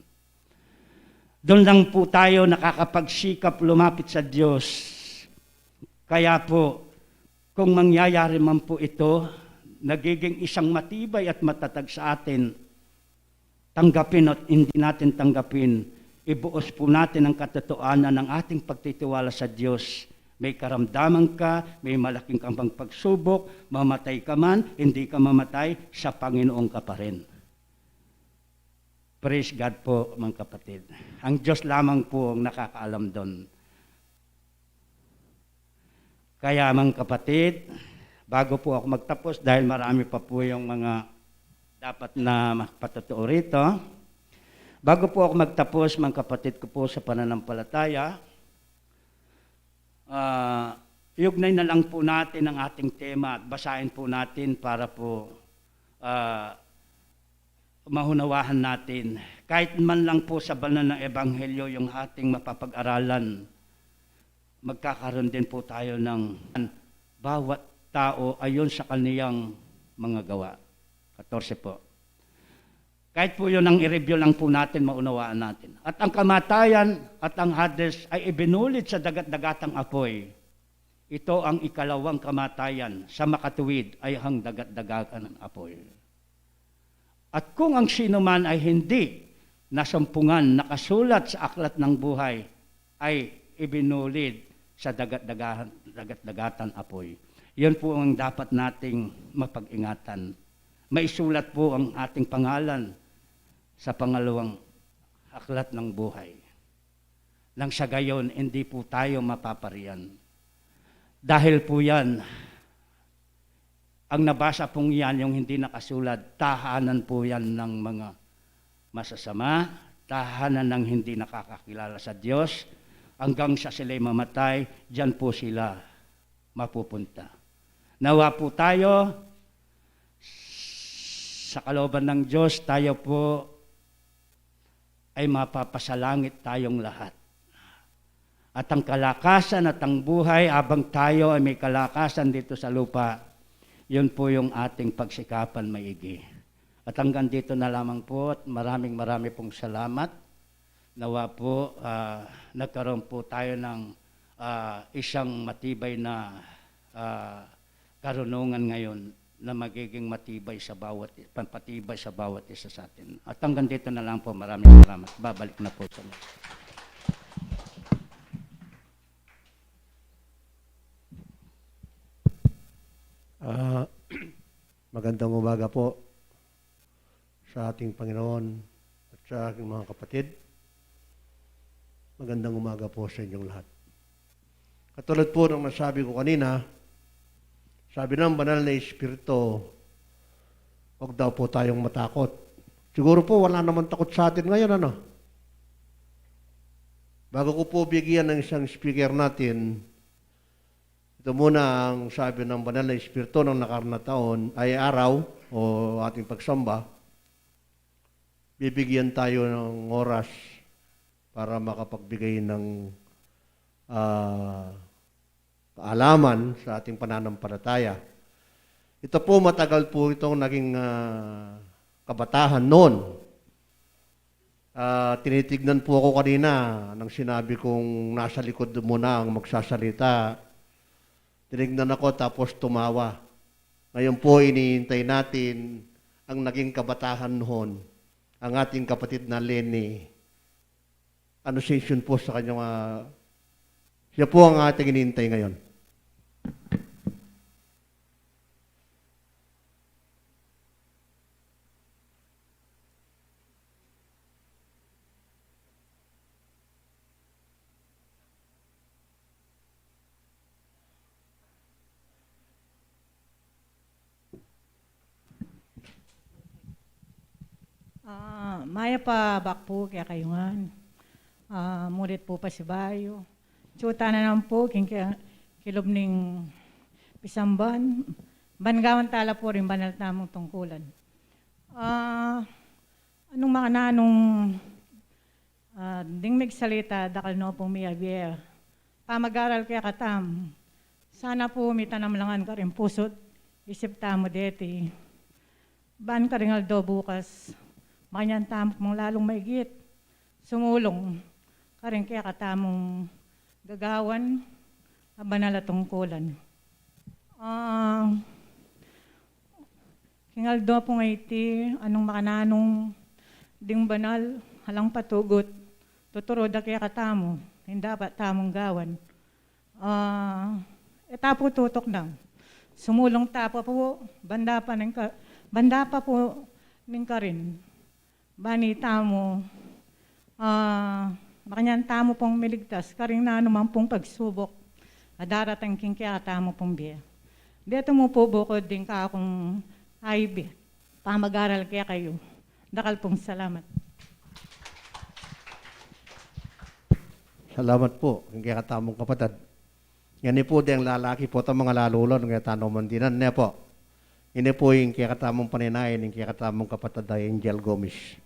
F: Doon lang po tayo nakakapagsikap lumapit sa Diyos. Kaya po, kung mangyayari man po ito, nagiging isang matibay at matatag sa atin, tanggapin at hindi natin tanggapin, ibuos po natin ang katotohanan ng ating pagtitiwala sa Diyos. May karamdaman ka, may malaking kang pagsubok, mamatay ka man, hindi ka mamatay, sa Panginoon ka pa rin. Praise God po, mga kapatid. Ang Diyos lamang po ang nakakaalam doon. Kaya, mga kapatid, bago po ako magtapos, dahil marami pa po yung mga dapat na mapatutuo rito, bago po ako magtapos, mga kapatid ko po sa pananampalataya, iugnay na lang po natin ang ating tema at basahin po natin para po mahunawahan natin. Kahit man lang po sa banal na ebanghelyo yung ating mapapag-aralan, magkakaroon din po tayo ng bawat tao ayon sa kaniyang mga gawa. 14 po. Kahit po yun ang i-review lang po natin, maunawaan natin. At ang kamatayan at ang Hades ay ibinulit sa dagat-dagatang apoy. Ito ang ikalawang kamatayan, sa makatuwid ay ang dagat-dagatan ng apoy. At kung ang sino man ay hindi nasumpungan, nakasulat sa aklat ng buhay, ay ibinulid sa dagat-dagatan apoy. Yun po ang dapat nating mapag-ingatan. Maisulat po ang ating pangalan sa pangalawang aklat ng buhay. Nang sa gayon, hindi po tayo mapapariyan. Dahil po yan, ang nabasa pong yan, yung hindi nakasulat, tahanan po yan ng mga masasama, tahanan ng hindi nakakakilala sa Diyos, hanggang sa sila'y mamatay, diyan po sila mapupunta. Nawa po tayo, sa kalooban ng Diyos, tayo po ay mapapasalangit tayong lahat. At ang kalakasan at ang buhay, abang tayo ay may kalakasan dito sa lupa, yun po yung ating pagsikapan maigi. At hanggang dito na lamang po at maraming pong salamat. Nawa po, nagkaroon po tayo ng isang matibay na karunungan ngayon na magiging matibay sa pampatibay sa bawat isa sa atin. At hanggang dito na lang po, maraming salamat. Babalik na po sa mga.
C: Magandang umaga po sa ating Panginoon at sa aking mga kapatid. Magandang umaga po sa inyong lahat. Katulad po ng nasabi ko kanina, sabi ng banal na Espiritu, huwag daw po tayong matakot. Siguro po wala naman takot sa atin ngayon, ano? Bago ko po bigyan ng isang speaker natin, ito muna ang sabi ng banal na Espiritu ng nakaraan na taon ay araw o ating pagsamba. Bibigyan tayo ng oras para makapagbigay ng kaalaman sa ating pananampalataya. Ito po matagal po itong naging kabatahan noon. Tinitignan po ako kanina nang sinabi kong nasa likod mo na ang magsasalita. Tinignan ako tapos tumawa. Ngayon po iniintay natin ang naging kabatahan noon, ang ating kapatid na Lenny. Annunciation po sa kanyang, siya po ang ating iniintay ngayon.
G: Maya pa bakpo kaya kayungan. Murit po pa si Bayo. Tsuta na naman po kilob ning pisamban. Bangawan tala po rin banal tamong tungkulan. Anong mga nanong ding magsalita dakal no pong miyabiya. Pamag-aral kaya katam. Sana po may tanamlangan ka rin pusot. Isip tamo deti. Ban ka rin aldo bukas. Makanyan tamo mong lalong maigit. Sumulong. Karing kaya katamong gagawan. Banal at tungkulan. Kingaldo po nga iti. Anong makananong ding banal. Halang patugot. Tuturo da kaya katamo. Hindi dapat tamong gawan. Tapo tutok na. Sumulong tapo po. Banda pa po ning karin. Bani tamo, makanyan tamo pong miligtas, karing na naman pong pagsubok, darating king kaya tamo pong biya. Dito mo po bukod din ka akong IB, pamag-aral kaya kayo. Dakal pong salamat.
C: Salamat po, ang kaya katamong kapatid. Yan po din lalaki po itong mga lalulon, ng kaya tanong mandinan niya po. Ini po yung kaya katamong paninayin, yung kaya katamong kapatid ay Angel Gomez.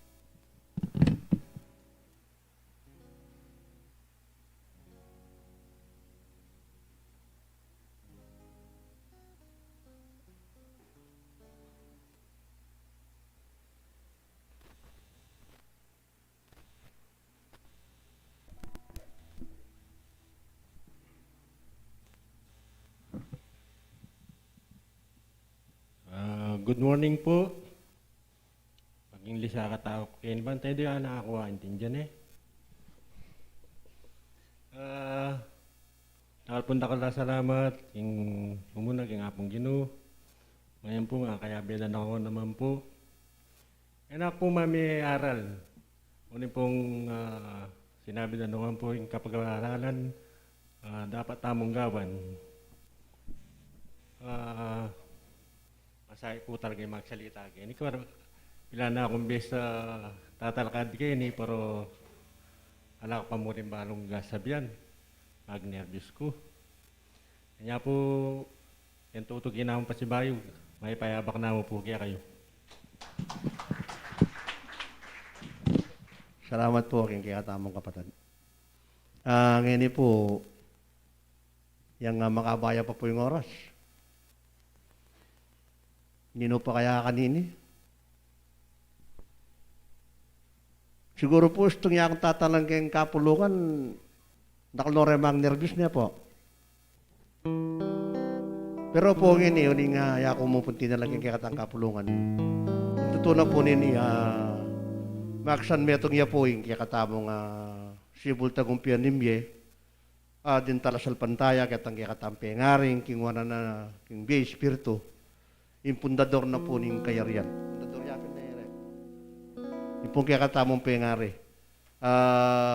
H: Good morning po. Pag-English nakatao ko kayo ba? Tayo doon nakakuha. Intindihan eh. punta ka salamat, king umuna, king apong Ginoo. Ngayon po nga, kaya bilan ako naman po. Enak po mami aral. Unin pong sinabi na naman po yung kapag-aaralan, dapat tamong gawan. Masaya po talaga yung magsalita. Ini ko, pila na akong bes tatalakad kayo ni, pero ala ko pa mo rin balong gasabihan. Mag-nervous ko. Kanya po, yung tutugin naman pa si Bayo, may payabak na mo po kaya kayo.
C: Salamat po aking kikatamang kapatid. Ngayon po, yung makabaya pa po yung oras. Nino pa kaya kanini? Siguro po, gusto niya akong tatalang kayong kapulungan, nakalore mang nervous niya po. Pero po ngayon, yun nga, ako mupunti na lang yung kikatang kapulungan. Totoo na po nini, maksan metong niya po yung kikatamong sibul tagumpian nimye, din talasal pantaya, katang kikatang pengaring, kingwana na, king biya espiritu, yung pundador na po ning kayarian. Pundador yapin na yun. Yung pong kikatamong pengari.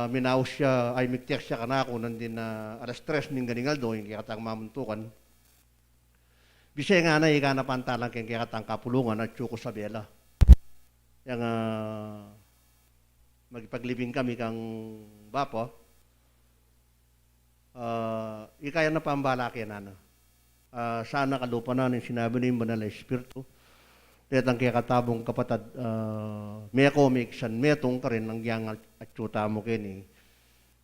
C: Minaus siya, ay migtiyak siya kanako, nandin na alas 3 ning ganingaldo, yung kikatang mamuntukan. Bisaya nga na, ika na pantalang kayong kikatang kapulungan at Chuko Sabela. Yung magpaglibing kami kang Bapo, ikaya na pambalaki na. Sana kalupa na yung sinabi ni Banal Espiritu. Tetang kaya katabong kapatid, meko miksan metong ka rin ang yang at tsuta mo kini.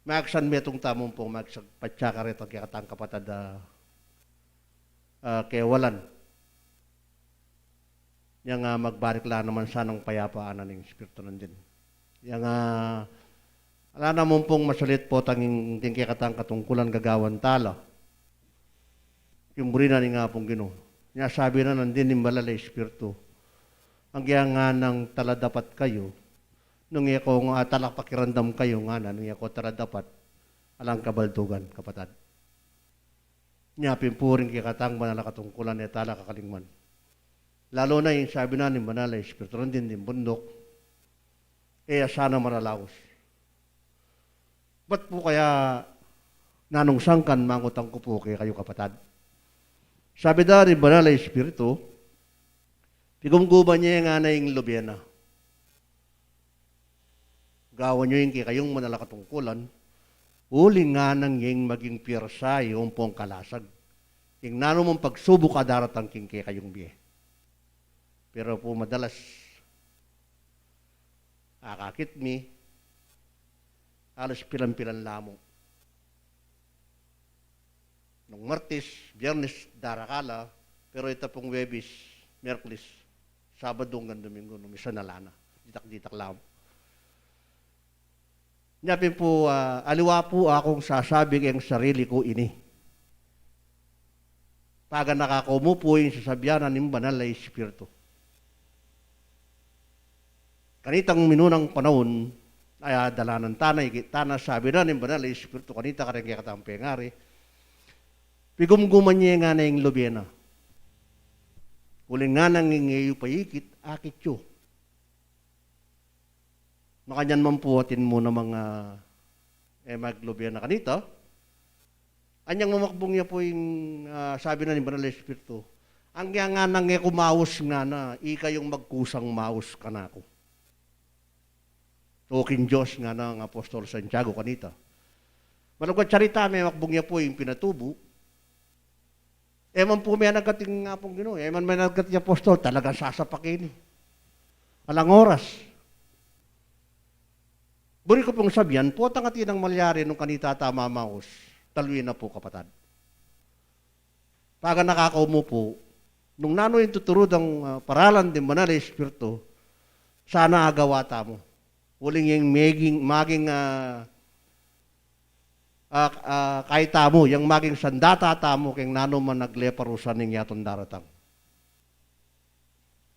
C: Maksan metong tamong pong magsagpatsa ka rin ang kaya katang kapatid kewalan. Yang magbalik lang naman sanang payapaan ng Espiritu nandin. Yang ala namang pong masulit po tanging kaya katang katungkulan gagawan tala. Yung burina ni nga pong Ginoo. Niya sabi na nandin yung Banal Espiritu. Ang nga ng tala dapat kayo, nung ako talak pakirandam kayo nga na, nung ako tala dapat, alang kabaldugan, kapatid. Nyapin po rin kikatang banala katungkulan ni tala kakalingman. Lalo na yung sabi na ni Banal Espiritu, din bundok, sana maralaos. Ba't po kaya nanungsangkan mangutang ko po kayo kapatid? Sabi na ni Banal Espiritu, pigumguban niya nga na yung lobyena. Gawan niyo yung kayong manalakatungkulan, uling nga nang yung maging pirsa yung pong kalasag. Yung nano mong pagsubok ka daratang king kayong biye. Pero po madalas, akakit mi, alas pilan-pilan lamang. Nung Martes, Biyernes, darakala, pero ito pong Webis, Merkulis, Sabado hanggang Domingo, numisa na lana. Ditak-ditak lang. Nyapin po, aliwa po akong sasabi ang sarili ko ini. Paga nakakumo po yung sasabihanan ng Banal na Espiritu. Kanitang minunang panahon, ay dalanan tanay, tana sabi na ng Banal na Espiritu, kanita ka rin kaya katang pengari, pigumguman niya nga na yung lobyena. Uling nga nang ngayon paikit, akit yun. Makanyan man po atin mo na mga maglobya na kanita. Anyang mamakbong niya po yung sabi na ni Banal Espiritu, ang nga nang kumawas nga na, ika yung magkusang maus ka na ako. Toking Diyos nga ng Apostol Santiago kanita. Malagwat charita, may makbong niya po yung pinatubo. Eman po may nagating nga pong Ginoo. Eman may nagating apostol, talagang sasapakin. Alang oras. Buri ko pong sabihan, po tangati ng malyari nung kanita tama maus, taluin na po kapatid. Paga nakakaumo po, nung nano yung tuturod ang paralan din Banal Espiritu, sana agawata mo. Uling yung maging kahit tamo, yung maging sandata tamo, keng nano man nagleparusan ng yaton daratang.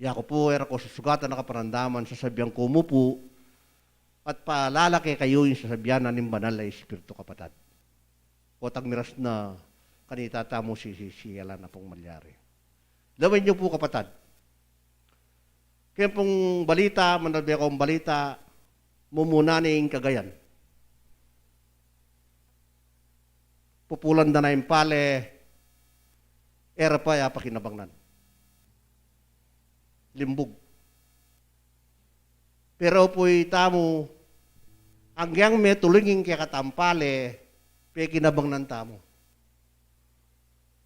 C: Yako po, era ko susugatan na kaparandaman, sasabihan ko mo po, at paalalaki kayo yung sasabihan na ng Banal na Espiritu kapatid. O tagmiras na kanita tamo sisisiyalan na pong malyari. Lawin niyo po kapatid. Kaya pong balita, manabi akong balita, mumunaning Cagayan. Pupulan na yung pale, era pa ya pakinabangnan. Limbog. Pero po'y tamo, hanggang may tulungin kaya katampale, pe kinabangnan tamo.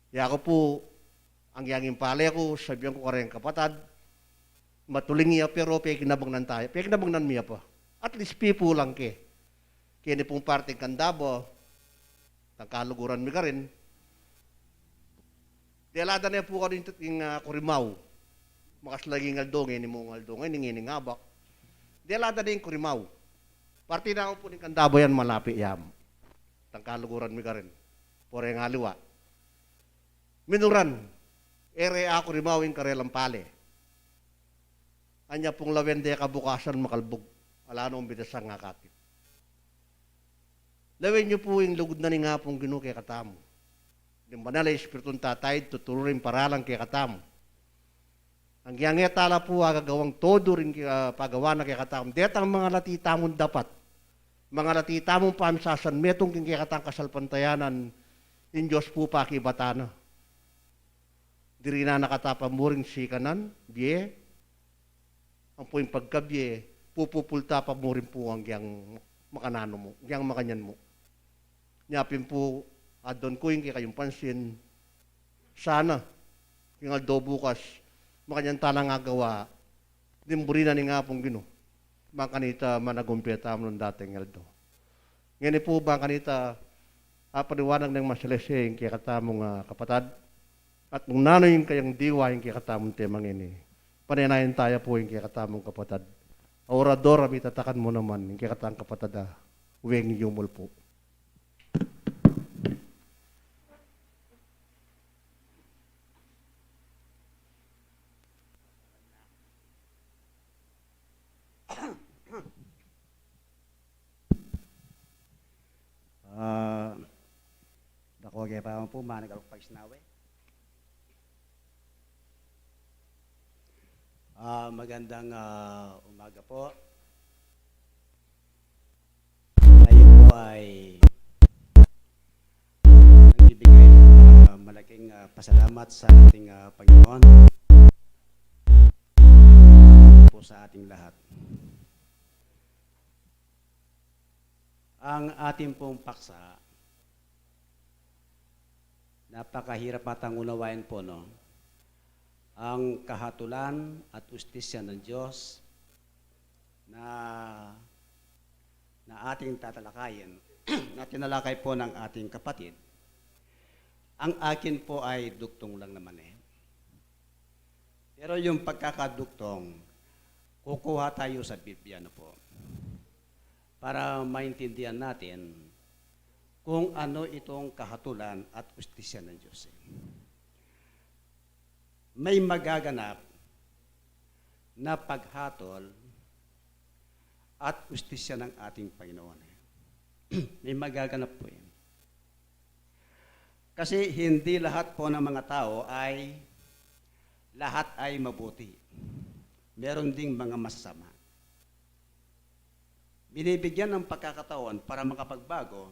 C: Ya ako po, hanggang impale ko, sabihan ko karayang kapatid, matuling niya pero pe kinabangnan tayo. Pe kinabangnan niya pa. At least pipo lang ke. Kaya ni pong parting Kandabo, tangkaluguran mi ka rin. Dialada na po ka rin yung Kurimaw. Makaslaging aldongin ni mong aldongin, ningining ngabak. Dialada na yung Kurimaw. Parti na ako po ni Kandabo yan malapit yam. Tangkaluguran mi ka rin. Pore nga liwa. Minuran. Ere ako Kurimaw yung karelang pale. Anya pong lawende kabukasan makalbog. Wala nung bidasang nga katip. Lawin niyo po yung lugod na ni nga pong ginu kay katamo. Yung banal ay Espiritong Tatay, tutuloy paralang kay katamo. Ang yang tala po agagawang todo rin pagawa na kay katamo. Detang mga latitamon dapat. Mga latitamon pamsasan, metong kay katang kasalpantayanan, in Diyos po pa kibatana. Diri na nakatapa mo rin si kanan, biye. Ang po yung pagkabye, pupupulta pa mo rin po ang yang makanano mo, yang makanyan mo. Nyapin po, adon ko yung kayong pansin, sana, yung aldo bukas, makanyan talang agawa, dimburi na ni nga pong gino, makanita managumpeta mo ng dating aldo. Ngayon po ba kanita, paliwanag ng masalese yung kakatamong kapatad, at nung nano yung kayang diwa yung kakatamong temang ini, paninayin tayo po yung kakatamong kapatad. Orador, tatakan mo naman, yung kakatamong kapatad, uwing yumul po.
I: Dako kaya pa po managalok pa isnawe. Magandang umaga po. Ngayon po ay nagbibigay ng malaking pasalamat sa ating Panginoon po sa ating lahat. Ang ating pong paksa, napakahirap matang unawain po, no? Ang kahatulan at ustisya ng Diyos na ating tatalakayin, na tinalakay po ng ating kapatid. Ang akin po ay duktong lang naman eh. Pero yung pagkakaduktong, kukuha tayo sa Biblia na po para maintindihan natin kung ano itong kahatulan at ustisya ng Diyos. May magaganap na paghatol at ustisya ng ating Panginoon. May magaganap po yan. Kasi hindi lahat po ng mga tao lahat ay mabuti. Meron ding mga masasama. Binibigyan ng pagkakataon para makapagbago.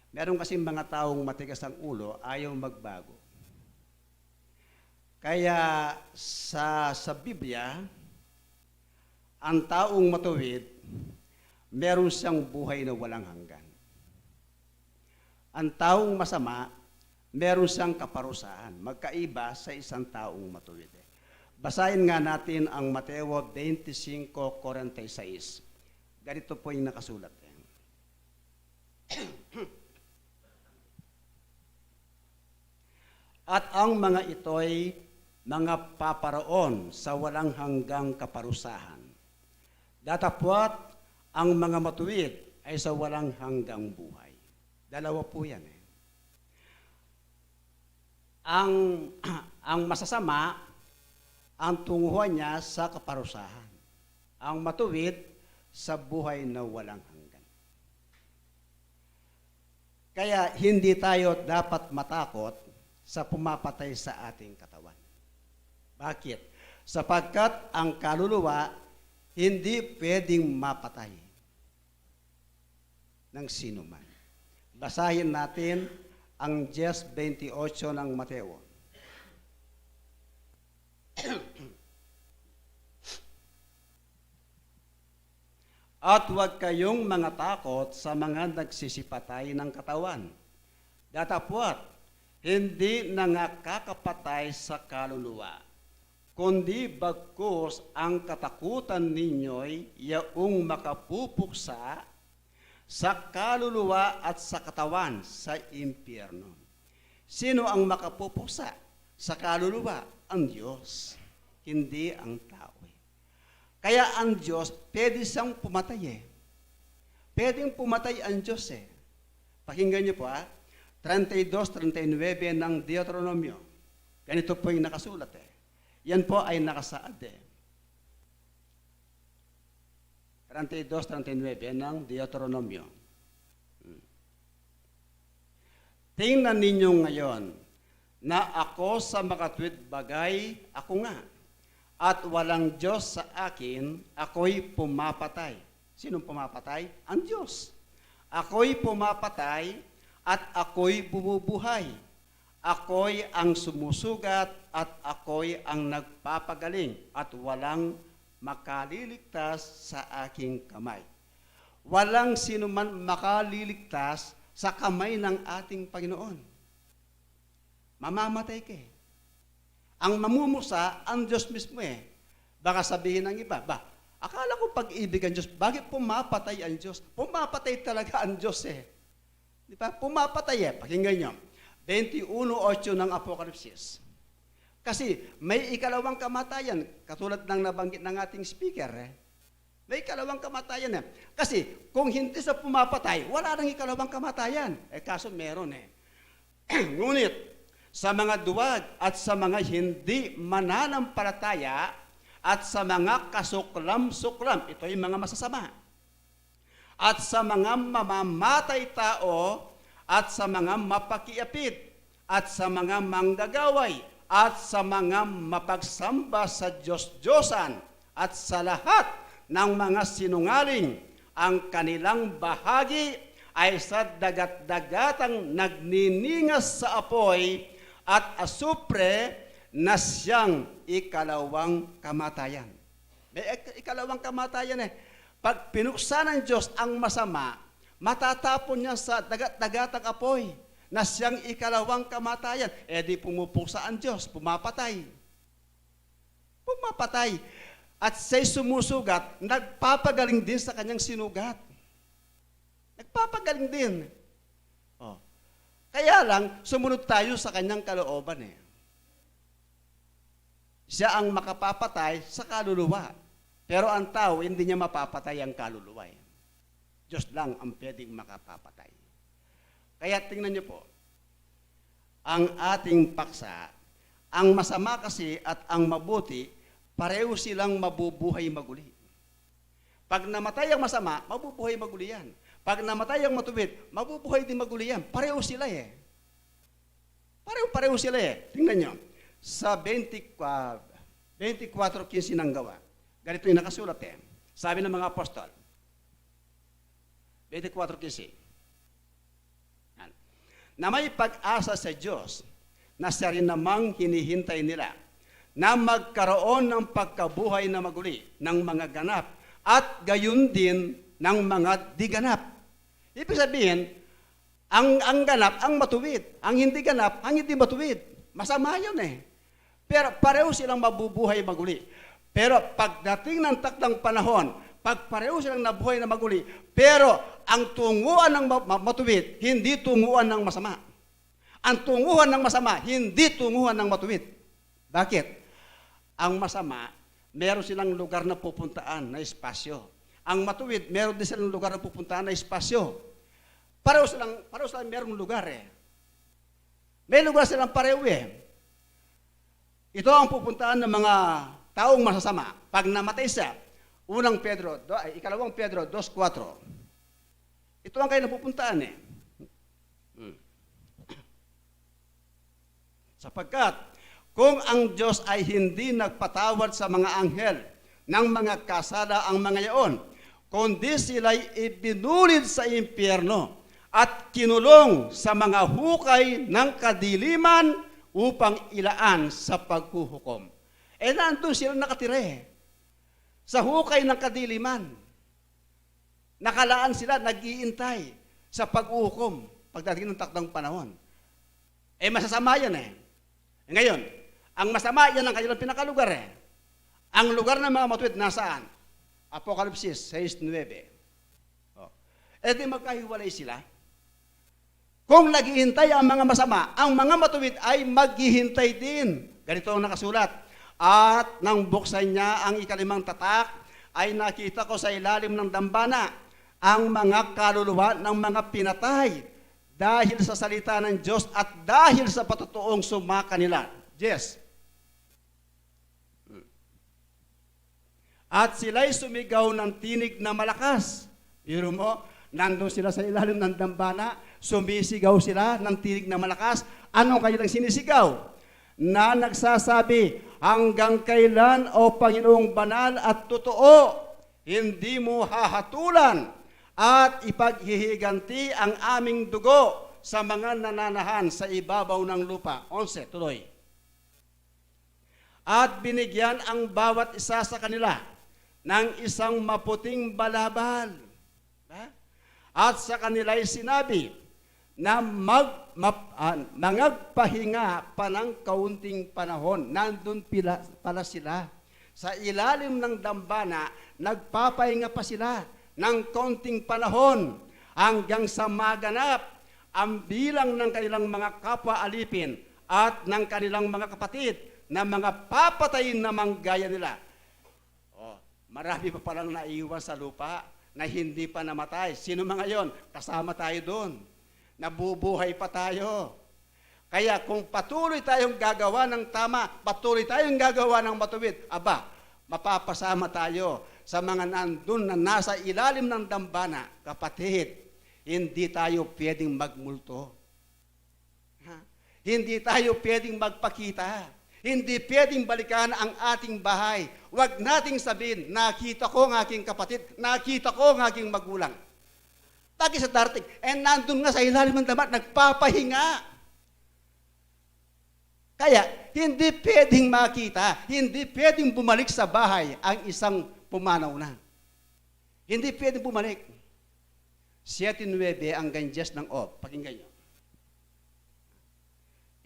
I: Meron kasing mga taong matigas ang ulo, ayaw magbago. Kaya sa Biblia, ang taong matuwid, meron siyang buhay na walang hanggan. Ang taong masama, meron siyang kaparusahan. Magkaiba sa isang taong matuwid. Basahin nga natin ang Mateo 25:46. Ganito po yung nakasulat. At ang mga ito'y mga paparoon sa walang hanggang kaparusahan. Datapwat ang mga matuwid ay sa walang hanggang buhay. Dalawa po yan eh. Ang masasama, ang tunguhan niya sa kaparusahan. Ang matuwid, sa buhay na walang hanggan. Kaya hindi tayo dapat matakot sa pumapatay sa ating katawan. Bakit? Sapagkat ang kaluluwa hindi pwedeng mapatay ng sino man. Basahin natin ang 10:28 ng Mateo. At huwag kayong mga takot sa mga nagsisipatay ng katawan. Datapwat, hindi nangakakapatay sa kaluluwa, kundi bagkus ang katakutan ninyo'y yaong makapupuksa sa kaluluwa at sa katawan sa impyerno. Sino ang makapupuksa sa kaluluwa? Ang Diyos, hindi ang tao. Kaya ang Diyos, pwede siyang pumatay eh. Pwedeng pumatay ang Diyos eh. Pakinggan niyo po 32-39 ng Deuteronomio. Ganito po yung nakasulat eh. Yan po ay nakasaad eh. 32-39 ng Deuteronomio. Tingnan ninyo ngayon na ako sa makatwid bagay, ako nga. At walang Diyos sa akin, ako'y pumapatay. Sinong pumapatay? Ang Diyos. Ako'y pumapatay at ako'y bumubuhay. Ako'y ang sumusugat at ako'y ang nagpapagaling at walang makaliligtas sa aking kamay. Walang sino man makaliligtas sa kamay ng ating Panginoon. Mamamatay ka eh. Ang mamumusa, ang Diyos mismo eh. Baka sabihin ng iba, akala ko pag-ibig ang Diyos, bakit pumapatay ang Diyos? Pumapatay talaga ang Diyos eh. Di ba? Pumapatay eh. Pakinggan nyo. 21:8 ng Apokalipsis. Kasi may ikalawang kamatayan, katulad ng nabanggit ng ating speaker eh. May ikalawang kamatayan eh. Kasi kung hindi sa pumapatay, wala nang ikalawang kamatayan. Kaso meron eh. Ngunit, sa mga duwag at sa mga hindi mananampalataya at sa mga kasuklam-suklam, ito yung mga masasama, at sa mga mamamatay tao at sa mga mapakiapid at sa mga manggagaway at sa mga mapagsamba sa Diyos-Diyosan at sa lahat ng mga sinungaling, ang kanilang bahagi ay sa dagat-dagatang nagniningas sa apoy at asupre na siyang ikalawang kamatayan. May ikalawang kamatayan eh. Pag pinuksa ng Diyos ang masama, matatapon niya sa dagat-dagatang apoy na siyang ikalawang kamatayan. Di pumupuksa ang Diyos, pumapatay. Pumapatay. At siya'y sumusugat, nagpapagaling din sa kanyang sinugat. Nagpapagaling din. Kaya lang, sumunod tayo sa kanyang kalooban eh. Siya ang makapapatay sa kaluluwa. Pero ang tao, hindi niya mapapatay ang kaluluwa eh. Diyos lang ang pwedeng makapapatay. Kaya tingnan niyo po, ang ating paksa, ang masama kasi at ang mabuti, pareho silang mabubuhay maguli. Pag namatay ang masama, mabubuhay maguli yan. Pag namatay ang matuwid, mabubuhay din maguli yan. Pareho sila eh. Pareho sila eh. Tingnan nyo. Sa 24:15 ng gawa, ganito yung nakasulat eh. Sabi ng mga apostol, 24:15, na may pag-asa sa Diyos na siya rin namang hinihintay nila na magkaroon ng pagkabuhay na maguli ng mga ganap at gayon din ng mga diganap. Ibig sabihin, ang ganap, ang matuwid. Ang hindi ganap, ang hindi matuwid. Masama yun eh. Pero pareho silang mabubuhay maguli. Pero pagdating ng takdang panahon, pag pareho silang nabuhay na maguli, pero ang tunguan ng matuwid, hindi tunguan ng masama. Ang tunguhan ng masama, hindi tunguhan ng matuwid. Bakit? Ang masama, meron silang lugar na pupuntaan na espasyo. Ang matuwid, meron din silang lugar na pupuntahan na espasyo. Pareho silang merong lugar eh. May lugar silang pareho eh. Ito ang pupuntahan ng mga taong masasama. Pag namatay siya, ikalawang Pedro 2:4. Ito ang kayo napupuntaan eh. Sapagkat kung ang Diyos ay hindi nagpatawad sa mga anghel ng mga kasala ang mga iyon, kundi sila'y ibinulid sa impyerno at kinulong sa mga hukay ng kadiliman upang ilaan sa paghuhukom. Nandun sila nakatira sa hukay ng kadiliman. Nakalaan sila, nag-iintay sa pag-uhukom pagdating ng takdang panahon. Masasama yan Ngayon, ang masama yan ang kanilang pinakalugar Ang lugar ng mga matuwid nasaan? Apokalipsis 6:9. Di magkahiwalay sila. Kung naghihintay ang mga masama, ang mga matuwid ay maghihintay din. Ganito ang nakasulat. At nang buksan niya ang ikalimang tatak, ay nakita ko sa ilalim ng dambana ang mga kaluluwa ng mga pinatay dahil sa salita ng Diyos at dahil sa patutuong sumaka nila. Yes. At sila'y sumigaw ng tinig na malakas. Biro mo, nandun sila sa ilalim ng dambana, sumisigaw sila ng tinig na malakas. Ano kanilang sinisigaw? Na nagsasabi, hanggang kailan, O Panginoong banal at totoo, hindi mo hahatulan at ipaghihiganti ang aming dugo sa mga nananahan sa ibabaw ng lupa. 11, tuloy. At binigyan ang bawat isa sa kanila ng isang maputing balabal. At sa kanila'y sinabi na mangagpahinga pa ng kaunting panahon. Nandun pala sila. Sa ilalim ng dambana, nagpapahinga pa sila ng kaunting panahon hanggang sa maganap ang bilang ng kanilang mga kapwa alipin at ng kanilang mga kapatid na mga papatayin na manggaya nila. Marami pa palang naiwan sa lupa na hindi pa namatay. Sino mga yon? Kasama tayo doon. Nabubuhay pa tayo. Kaya kung patuloy tayong gagawa ng tama, patuloy tayong gagawa ng matuwid, mapapasama tayo sa mga nandun na nasa ilalim ng dambana. Kapatid, hindi tayo pwedeng magmulto. Hindi tayo pwedeng magpakita. Hindi pwedeng balikan ang ating bahay. Huwag nating sabihin, nakita ko ang aking kapatid, nakita ko ang aking magulang. Lagi sa darating, nandun nga sa ilalim ng damat, nagpapahinga. Kaya, hindi pwedeng makita, hindi pwedeng bumalik sa bahay ang isang pumanaw na. Hindi pwedeng bumalik. 7:9 ang ganjes ng Ob. Pakinggan nyo.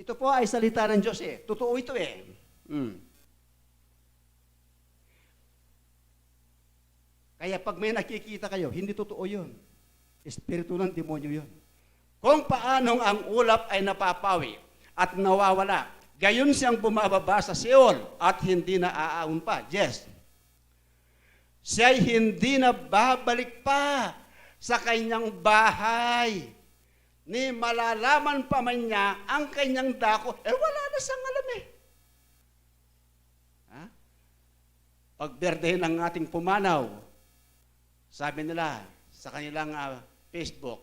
I: Ito po ay salita ng Diyos Totoo ito Kaya pag may nakikita kayo, hindi totoo yun. Espiritu ng demonyo yun. Kung paanong ang ulap ay napapawi at nawawala, gayon siyang bumababa sa Seol at hindi na aaon pa. Yes. Siya'y hindi na babalik pa sa kanyang bahay. Ni malalaman pa man niya ang kanyang dako, wala na siyang alam Pag-birthday ng ating pumanaw, sabi nila sa kanilang Facebook,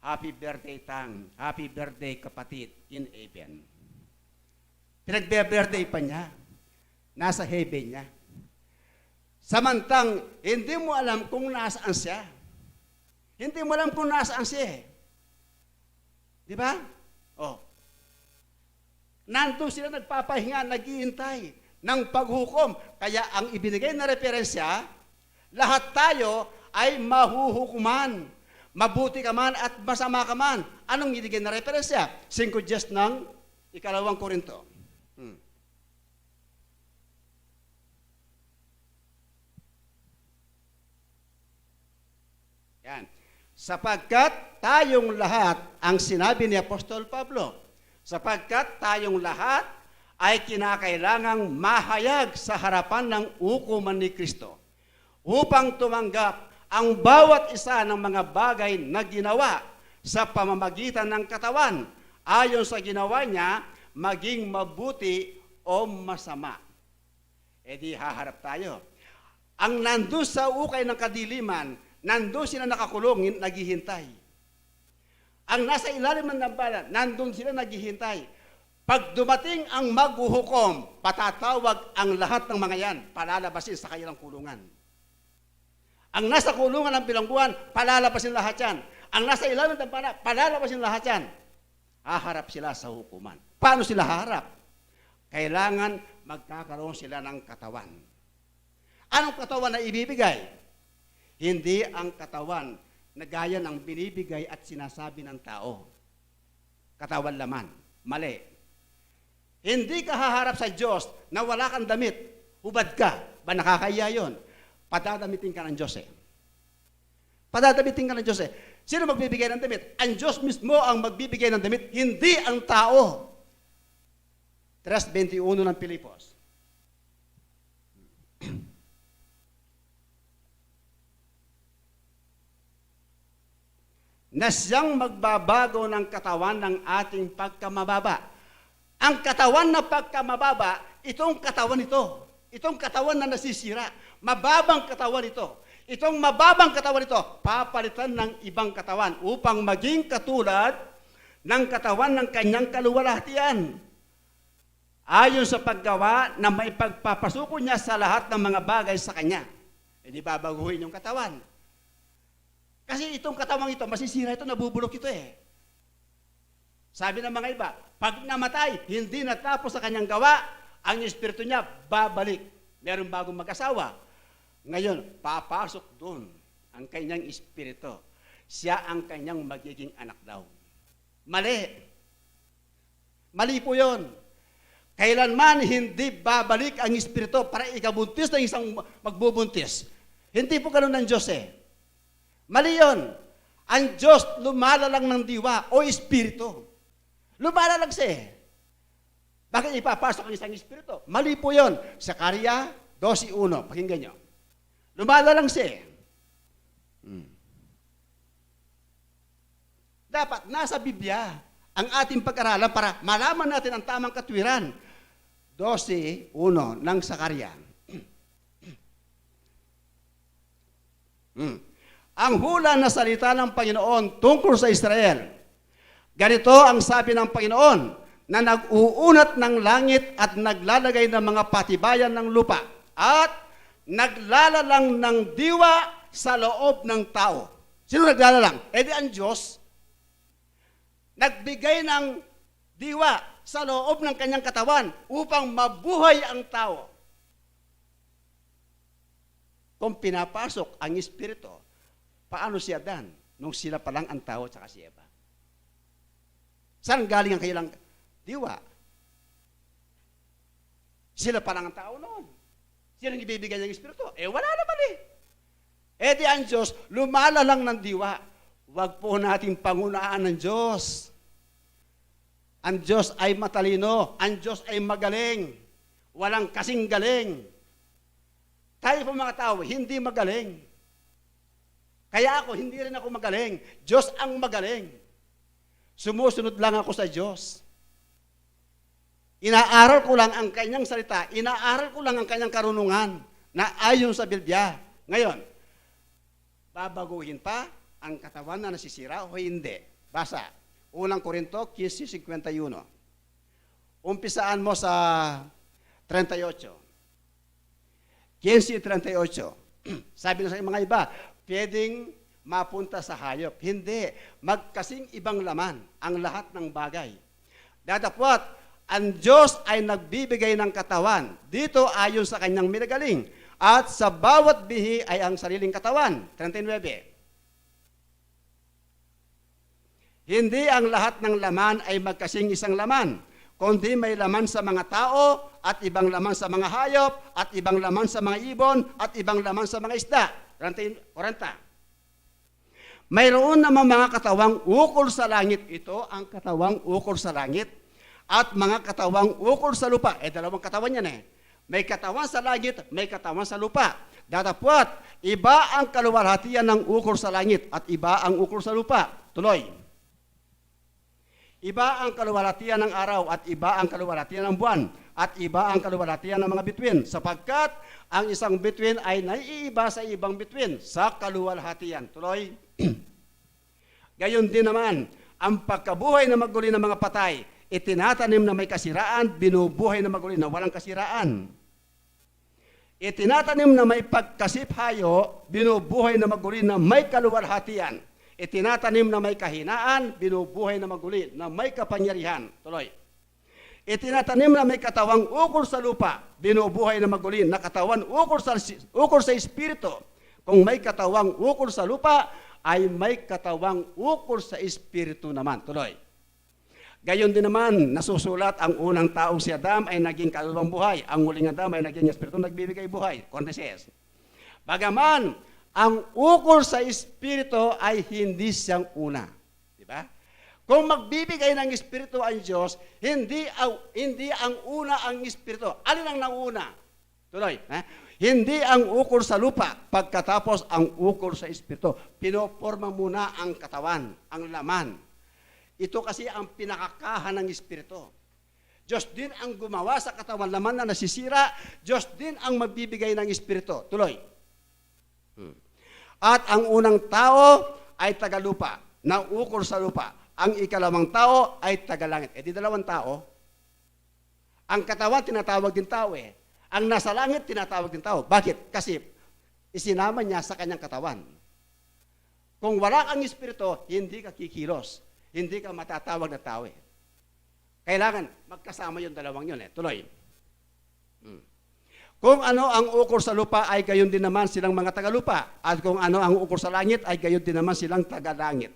I: Happy birthday, Tang. Happy birthday, kapatid, in heaven. Pinagbe-birthday pa niya. Nasa heaven niya. Samantang, hindi mo alam kung nasaan siya. Hindi mo alam kung nasaan siya Di ba? Nandun sila nagpapahinga, naghihintay ng paghukom. Kaya ang ibinigay na referensya, lahat tayo ay mahuhukuman. Mabuti ka man at masama ka man. Anong ibinigay na referensya? 5:10 ng 2 Korinto. Yan. Sapagkat tayong lahat, ang sinabi ni Apostol Pablo, sapagkat tayong lahat ay kinakailangang mahayag sa harapan ng hukuman ni Kristo upang tumanggap ang bawat isa ng mga bagay na ginawa sa pamamagitan ng katawan ayon sa ginawa niya, maging mabuti o masama. Di haharap tayo. Ang nandun sa ukay ng kadiliman, nandun sila nakakulong, naghihintay. Ang nasa ilalim ng dambana, nandun sila naghihintay. Pag dumating ang maghuhukom, patatawag ang lahat ng mga yan, palalabasin sa kanilang kulungan. Ang nasa kulungan ng bilangguan, palalabasin lahat yan. Ang nasa ilalim ng pana, palalabasin lahat yan. Haharap sila sa hukuman. Paano sila haharap? Kailangan magkakaroon sila ng katawan. Anong katawan na ibibigay? Hindi ang katawan na gaya ng binibigay at sinasabi ng tao. Katawan laman. Mali. Hindi ka haharap sa Diyos na wala kang damit. Hubad ka. Ba nakakaya yun? Padadamitin ka ng Diyos eh. Padadamitin ka ng Diyos eh. Sino magbibigay ng damit? Ang Diyos mismo ang magbibigay ng damit, hindi ang tao. 3:21 ng Pilipos. Na siyang magbabago ng katawan ng ating pagkamababa. Ang katawan na pagkamababa, itong katawan ito. Itong katawan na nasisira. Mababang katawan ito. Itong mababang katawan ito, papalitan ng ibang katawan upang maging katulad ng katawan ng kanyang kaluwalhatian. Ayon sa paggawa na may pagpapasuko niya sa lahat ng mga bagay sa kanya. Hindi babaguhin yung katawan. Kasi itong katawang ito, masisira ito, nabubulok ito eh. Sabi ng mga iba, pag namatay, hindi natapos sa kanyang gawa, ang espiritu niya babalik. Meron bagong mag-asawa. Ngayon, papasok doon ang kanyang espiritu. Siya ang kanyang magiging anak daw. Mali. Mali po yun. Kailanman hindi babalik ang espiritu para ikabuntis ng isang magbubuntis. Hindi po ganun ng Diyos eh. Mali yun. Ang Diyos lumalalang ng diwa o espiritu. Lumalalang siya eh. Bakit ipapasok ang isang espiritu? Mali po yun. Sakaria 12:1. Pakinggan nyo. Lumalalang siya eh. Dapat nasa Biblia ang ating pag-aralan para malaman natin ang tamang katwiran. 12:1 ng Sakaria. Ang hula na salita ng Panginoon tungkol sa Israel. Ganito ang sabi ng Panginoon na nag-uunat ng langit at naglalagay ng mga patibayan ng lupa at naglalalang ng diwa sa loob ng tao. Sino naglalalang? E di ang Diyos. Nagbigay ng diwa sa loob ng kanyang katawan upang mabuhay ang tao. Kung pinapasok ang espiritu, paano si Adan nung sila pa lang ang tao at si Eva? Saan galing ang kailang diwa? Sila pa lang ang tao noon. Sino ang ibibigay ng espiritu? Wala naman eh. Di ang Diyos, lumalalang ng diwa. Huwag po natin pangunaan ng Diyos. Ang Diyos ay matalino. Ang Diyos ay magaling. Walang kasing galing. Tayo po mga tao, hindi magaling. Kaya ako, hindi rin ako magaling. Diyos ang magaling. Sumusunod lang ako sa Diyos. Inaaral ko lang ang kanyang salita. Inaaral ko lang ang kanyang karunungan na ayon sa Biblia. Ngayon, babaguhin pa ang katawan na nasisira o hindi? Basa. Unang Korinto 15:51. Umpisaan mo sa 38. 15:38. Sabi na sa mga iba, pwedeng mapunta sa hayop. Hindi. Magkasing ibang laman ang lahat ng bagay. Datapwat, ang Diyos ay nagbibigay ng katawan. Dito ayon sa kanyang minagaling. At sa bawat bihi ay ang sariling katawan. 39. Hindi ang lahat ng laman ay magkasing isang laman, kundi may laman sa mga tao, at ibang laman sa mga hayop, at ibang laman sa mga ibon, at ibang laman sa mga isda. 40. Mayroon naman mga katawang ukol sa langit. Ito ang katawang ukol sa langit. At mga katawang ukol sa lupa. Dalawang katawan yan eh. May katawan sa langit, may katawan sa lupa. Datapwat, iba ang kaluwalhatian ng ukol sa langit at iba ang ukol sa lupa. Tuloy. Iba ang kaluwalhatian ng araw at iba ang kaluwalhatian ng buwan. At iba ang kaluwalhatian ng mga bituin. Sapagkat ang isang bituin ay naiiba sa ibang bituin sa kaluwalhatian. Tuloy. Gayon din naman, ang pagkabuhay na maguli ng mga patay, Itinatanim na may kasiraan, binubuhay na magulit na walang kasiraan. Itinatanim na may pagkasiphayo, binubuhay na magulit na may kaluwalhatian. Itinatanim na may kahinaan, binubuhay na magulit na may kapangyarihan. Tuloy. Itinatanim na may katawang ukol sa lupa, binubuhay na magulit na katawan ukol sa espiritu. Kung may katawang ukol sa lupa, ay may katawang ukol sa espiritu naman. Tuloy. Gayon din naman, nasusulat ang unang taong si Adam ay naging kaluluwang buhay. Ang huling Adam ay naging espiritu nagbibigay buhay. Corneses. Bagaman, ang ukol sa espiritu ay hindi siyang una. Di ba? Kung magbibigay ng espiritu ang Diyos, hindi ang una ang espiritu. Alin ang nauna? Tuloy. Hindi ang ukol sa lupa, pagkatapos ang ukol sa espiritu. Pinoporma muna ang katawan, ang laman. Ito kasi ang pinakakahan ng espiritu. Diyos din ang gumawa sa katawan laman na nasisira. Diyos din ang magbibigay ng espiritu. Tuloy. At ang unang tao ay tagalupa, na ukol sa lupa. Ang ikalawang tao ay tagalangit. Di dalawang tao. Ang katawan tinatawag din tao eh. Ang nasa langit tinatawag din tao. Bakit? Kasi isinama niya sa kanyang katawan. Kung wala kang espiritu, hindi ka kikilos. Hindi ka matatawag na tao eh. Kailangan magkasama yung dalawang yun eh. Tuloy. Kung ano ang ukol sa lupa ay gayon din naman silang mga tagalupa. At kung ano ang ukol sa langit ay gayon din naman silang tagalangit.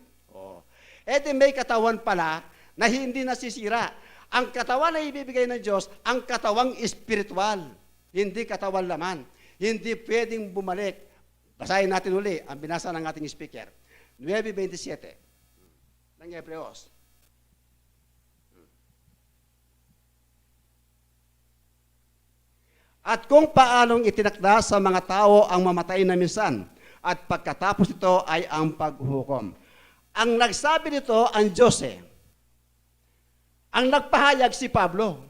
I: Di may katawan pala na hindi nasisira. Ang katawan na ibibigay ng Diyos, ang katawang espiritual. Hindi katawan laman. Hindi pwedeng bumalik. Basahin natin uli ang binasa ng ating speaker. 9:27 ng Hebreos. At kung paanong itinakda sa mga tao ang mamatay na minsan, at pagkatapos ito ay ang paghuhukom. Ang nagsabi nito ang Diyos eh. Ang nagpahayag si Pablo.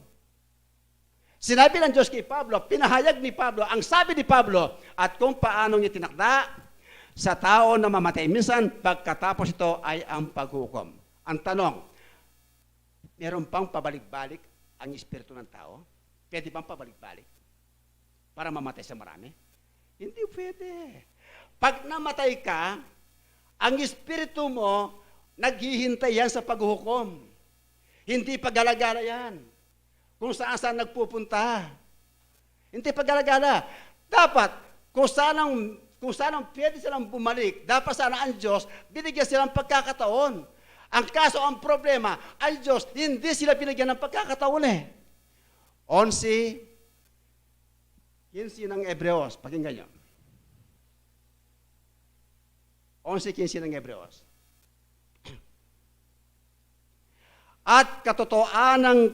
I: Sinabi ng Diyos kay Pablo, pinahayag ni Pablo, ang sabi ni Pablo, at kung paanong itinakda sa tao na mamatay minsan, pagkatapos ito ay ang paghukom. Ang tanong, meron pang pabalik-balik ang espiritu ng tao? Pwede bang pabalik-balik? Para mamatay sa marami? Hindi pwede. Pag namatay ka, ang espiritu mo, naghihintay yan sa paghukom. Hindi paggalagala yan. Kung saan nagpupunta. Hindi paggalagala. Dapat, kung saan pwede silang bumalik, dapat sana ang Diyos, binigyan silang pagkakataon. Ang kaso, ang problema, ay Diyos, hindi sila binigyan ng pagkakataon eh. 11:15 ng Hebreos, pakinggan nyo. 11:15 ng Hebreos. At katotohanan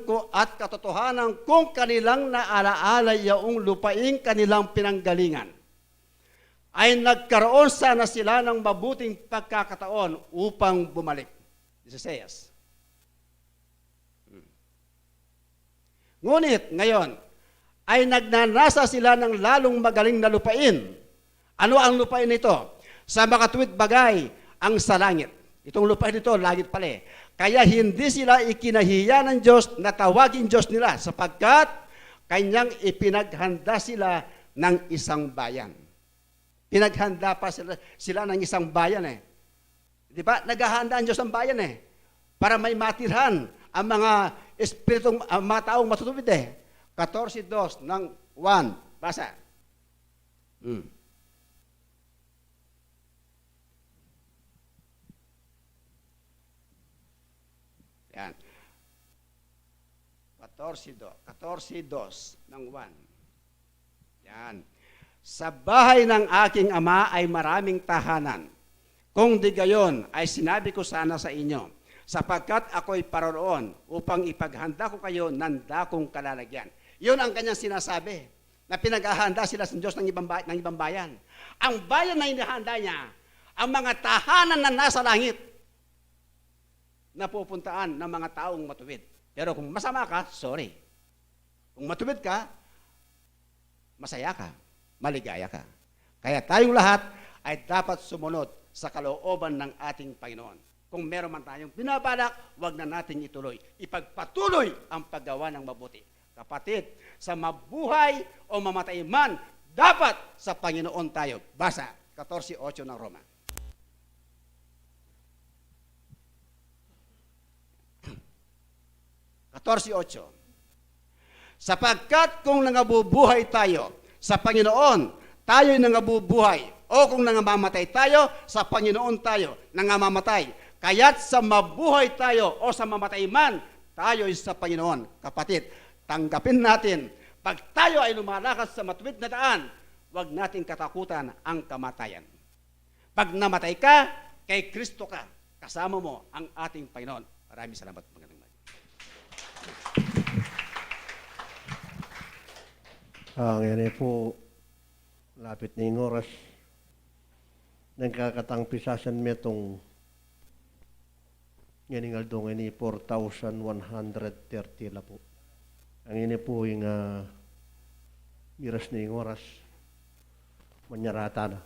I: kung kanilang naalaala yaong lupaing kanilang pinanggalingan, ay nagkaroon sana sila ng mabuting pagkakataon upang bumalik. 16. Ngunit ngayon, ay nagnanasa sila ng lalong magaling na lupain. Ano ang lupain nito? Sa makatuwid bagay ang sa langit. Itong lupain nito, langit pala eh. Kaya hindi sila ikinahiya ng Diyos na tawagin Diyos nila sapagkat kanyang ipinaghanda sila ng isang bayan. Pinaghanda pa sila ng isang bayan eh. Di ba? Naghahanda ang Diyos ng bayan eh. Para may matirhan ang mga espiritong, mga taong matutuwid eh. 14:2 ng 1. Basa. Yan. 14:2 ng 1. Yan. Sa bahay ng aking ama ay maraming tahanan. Kung di gayon, ay sinabi ko sana sa inyo, sapagkat ako'y paroroon upang ipaghanda ko kayo ng dakong kalalagyan. Yun ang kanyang sinasabi, na pinaghahanda sila sa Diyos ng ibang bayan. Ang bayan na hinahanda niya, ang mga tahanan na nasa langit, na pupuntaan ng mga taong matuwid. Pero kung masama ka, sorry. Kung matuwid ka, masaya ka, maligaya ka. Kaya tayong lahat ay dapat sumunod sa kalooban ng ating Panginoon. Kung meron man tayong binabalak, wag na nating ituloy. Ipagpatuloy ang paggawa ng mabuti. Kapatid, sa mabuhay o mamatay man, dapat sa Panginoon tayo. Basa, 14:8 ng Roma. Sapagkat kung nangabubuhay tayo sa Panginoon, tayo'y nangabubuhay. O kung nangamamatay tayo, sa Panginoon tayo nangamamatay. Kaya't sa mabuhay tayo o sa mamatay man, tayo'y sa Panginoon. Kapatid, tanggapin natin, pag tayo ay lumalakas sa matuwid na daan, huwag nating katakutan ang kamatayan. Pag namatay ka, kay Kristo ka, kasama mo ang ating Panginoon. Maraming salamat. Magandang umaga.
C: Ngayon po, lapit na yung oras. Nagkakatang pisasan mo itong nganingal doon ini 4,130 la po. Ang ini po yung miras na yung oras. Manyarata na.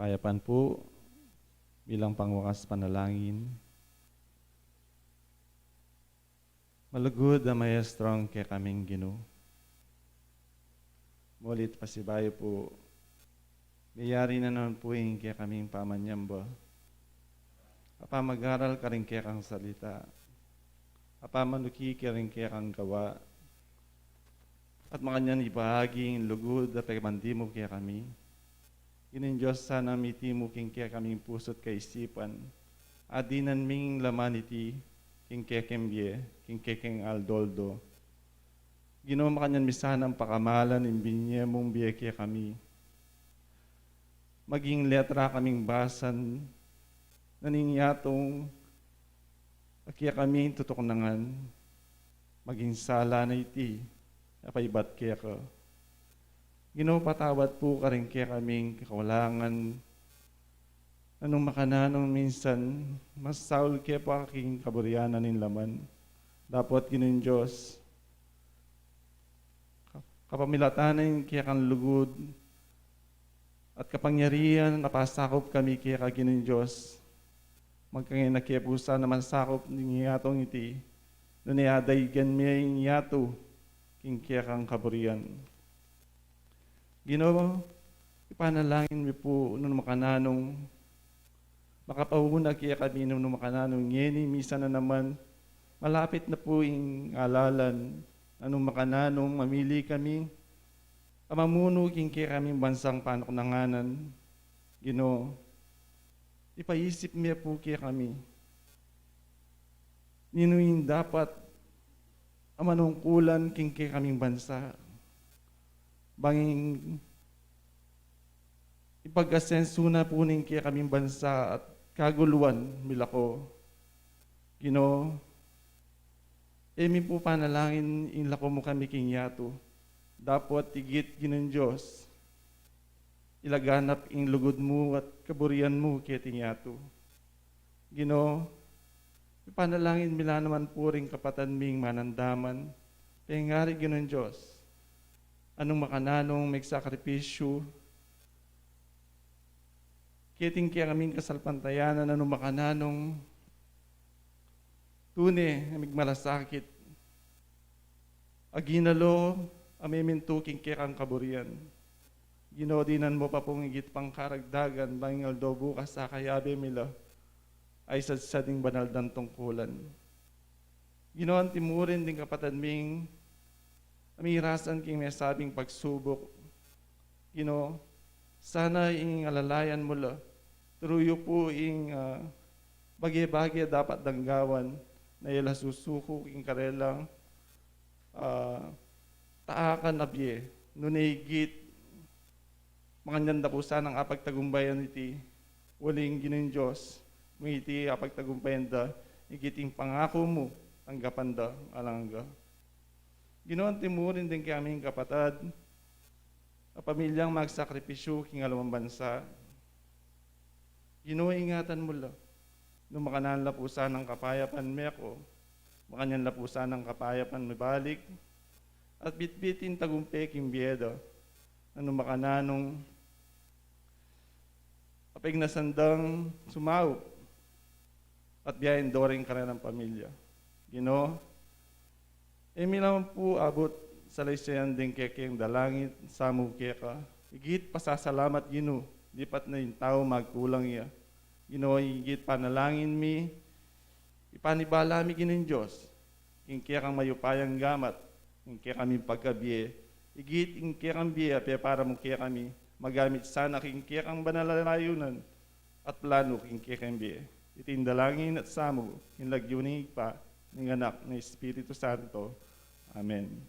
J: kapayapaan po bilang pangwakas panalangin. Malugod na maestrong kaya kaming Ginoo. Mulit pasibayo po, mayari na naman po yung kaya kaming pamanyamba. Apa mag-aral ka rin kaya kang salita. Apa manuki ka rin kaya kang gawa. At makanyan ibahagi yung lugod at pagmandi mo kaya kami. Ginin Diyos sana miti mo king kaya kaming pusot kaisipan. Adinan ming laman iti king kaya kembye, king kaya king aldoldo. Ginawa makanyan misanang pakamalan imbinye mong biye kaya kami. Maging letra kaming basan, naningiyatong kaya kami tutuknangan, maging sala na iti, apaibat kaya ka. Ginawa patawad po ka rin kaya kaming kawalangan, anong makananong minsan, mas saul kaya pa aking kaburyanan ng laman. Dapat ginoon Diyos, kapamilatanan kaya kang lugod, at kapangyarihan napasakop kami kaya kaginoon Diyos. Magkangin na kaya pusa naman sakop ng iyatong iti, nuniaday gan may iyato, king kaya kang kaburian. Ginoo, ipanalangin mo po nung makananong makapahuna kaya kami nung makananong ngeni, misa na naman malapit na po yung alalan anong makananong mamili kami amamuno king kaya kaming bansang panuknanganan. Ginoo, ipaisip niya po kaya kami ninuing dapat amanungkulan king kaya kaming bansa banging ipag-asenso na po ning kaya kaming bansa at kaguluan milako. Ginoo, emi po panalangin inlako mo kami king yato. Dapat tigit ginoon Diyos, ilaganap ing lugod mo at kaburian mo kaya ting yato. Ginoo, ipanalangin mila naman po rin kapatan ming manandaman, pengari ginoon Diyos, anong makananong may sakripisyo, kiting kaya kaming kasalpantayanan anong makananong tune amig malasakit. Aginalo amimintuking kaya kang kaburian. Ginodinan mo pa pong higit pang karagdagan bangal do bukas sa kayabe mila ay sadsading banal dan tungkulan. Ginoon timurin din kapatid ming amirasan king may sabing pagsubok. Ginoo, sana ing alalayan mo la. Turuyo po ing bagay-bagay dapat danggawan na ila susuko king karelang taakan abye. Nunigit manganyanda po sanang apagtagumbayan iti waling ginoon Diyos. Ngiti apagtagumbayan da igiting pangako mo tanggapan da alangga. Ginoon timurin din kaming kapatid a pamilyang magsakripisyo king alamang bansa. Ginoo, ingatan mo la. Nung makanan la po sanang kapayapan meko, makanyan la po sanang kapayapan mabalik, at bitbitin tagumpay king biyeda, anong makananong apig nasandang sumaw, at biyahin doring ka ng pamilya. Ginoo, emi naman po abot sa laysayan din kekeng dalangit, samu keka, higit pasasalamat Ginoo, dipat na yung tao magkulang iya. Ginoo, higit panalangin mi, ipanibala mi ginoon Diyos, king kaya kang mayupayang gamat, king kaya kami pagkabiye, higit king kaya kang biya, para mo kaya kami magamit sana king kaya kang banalayunan, at plano king kaya kang biye. Itindalangin at samu, kinlagyunig pa, ng anak ng Espiritu Santo. Amen.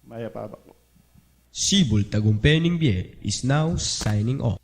J: Maya pa po.
K: Sibol Tagumpay Ningbiye is now signing off.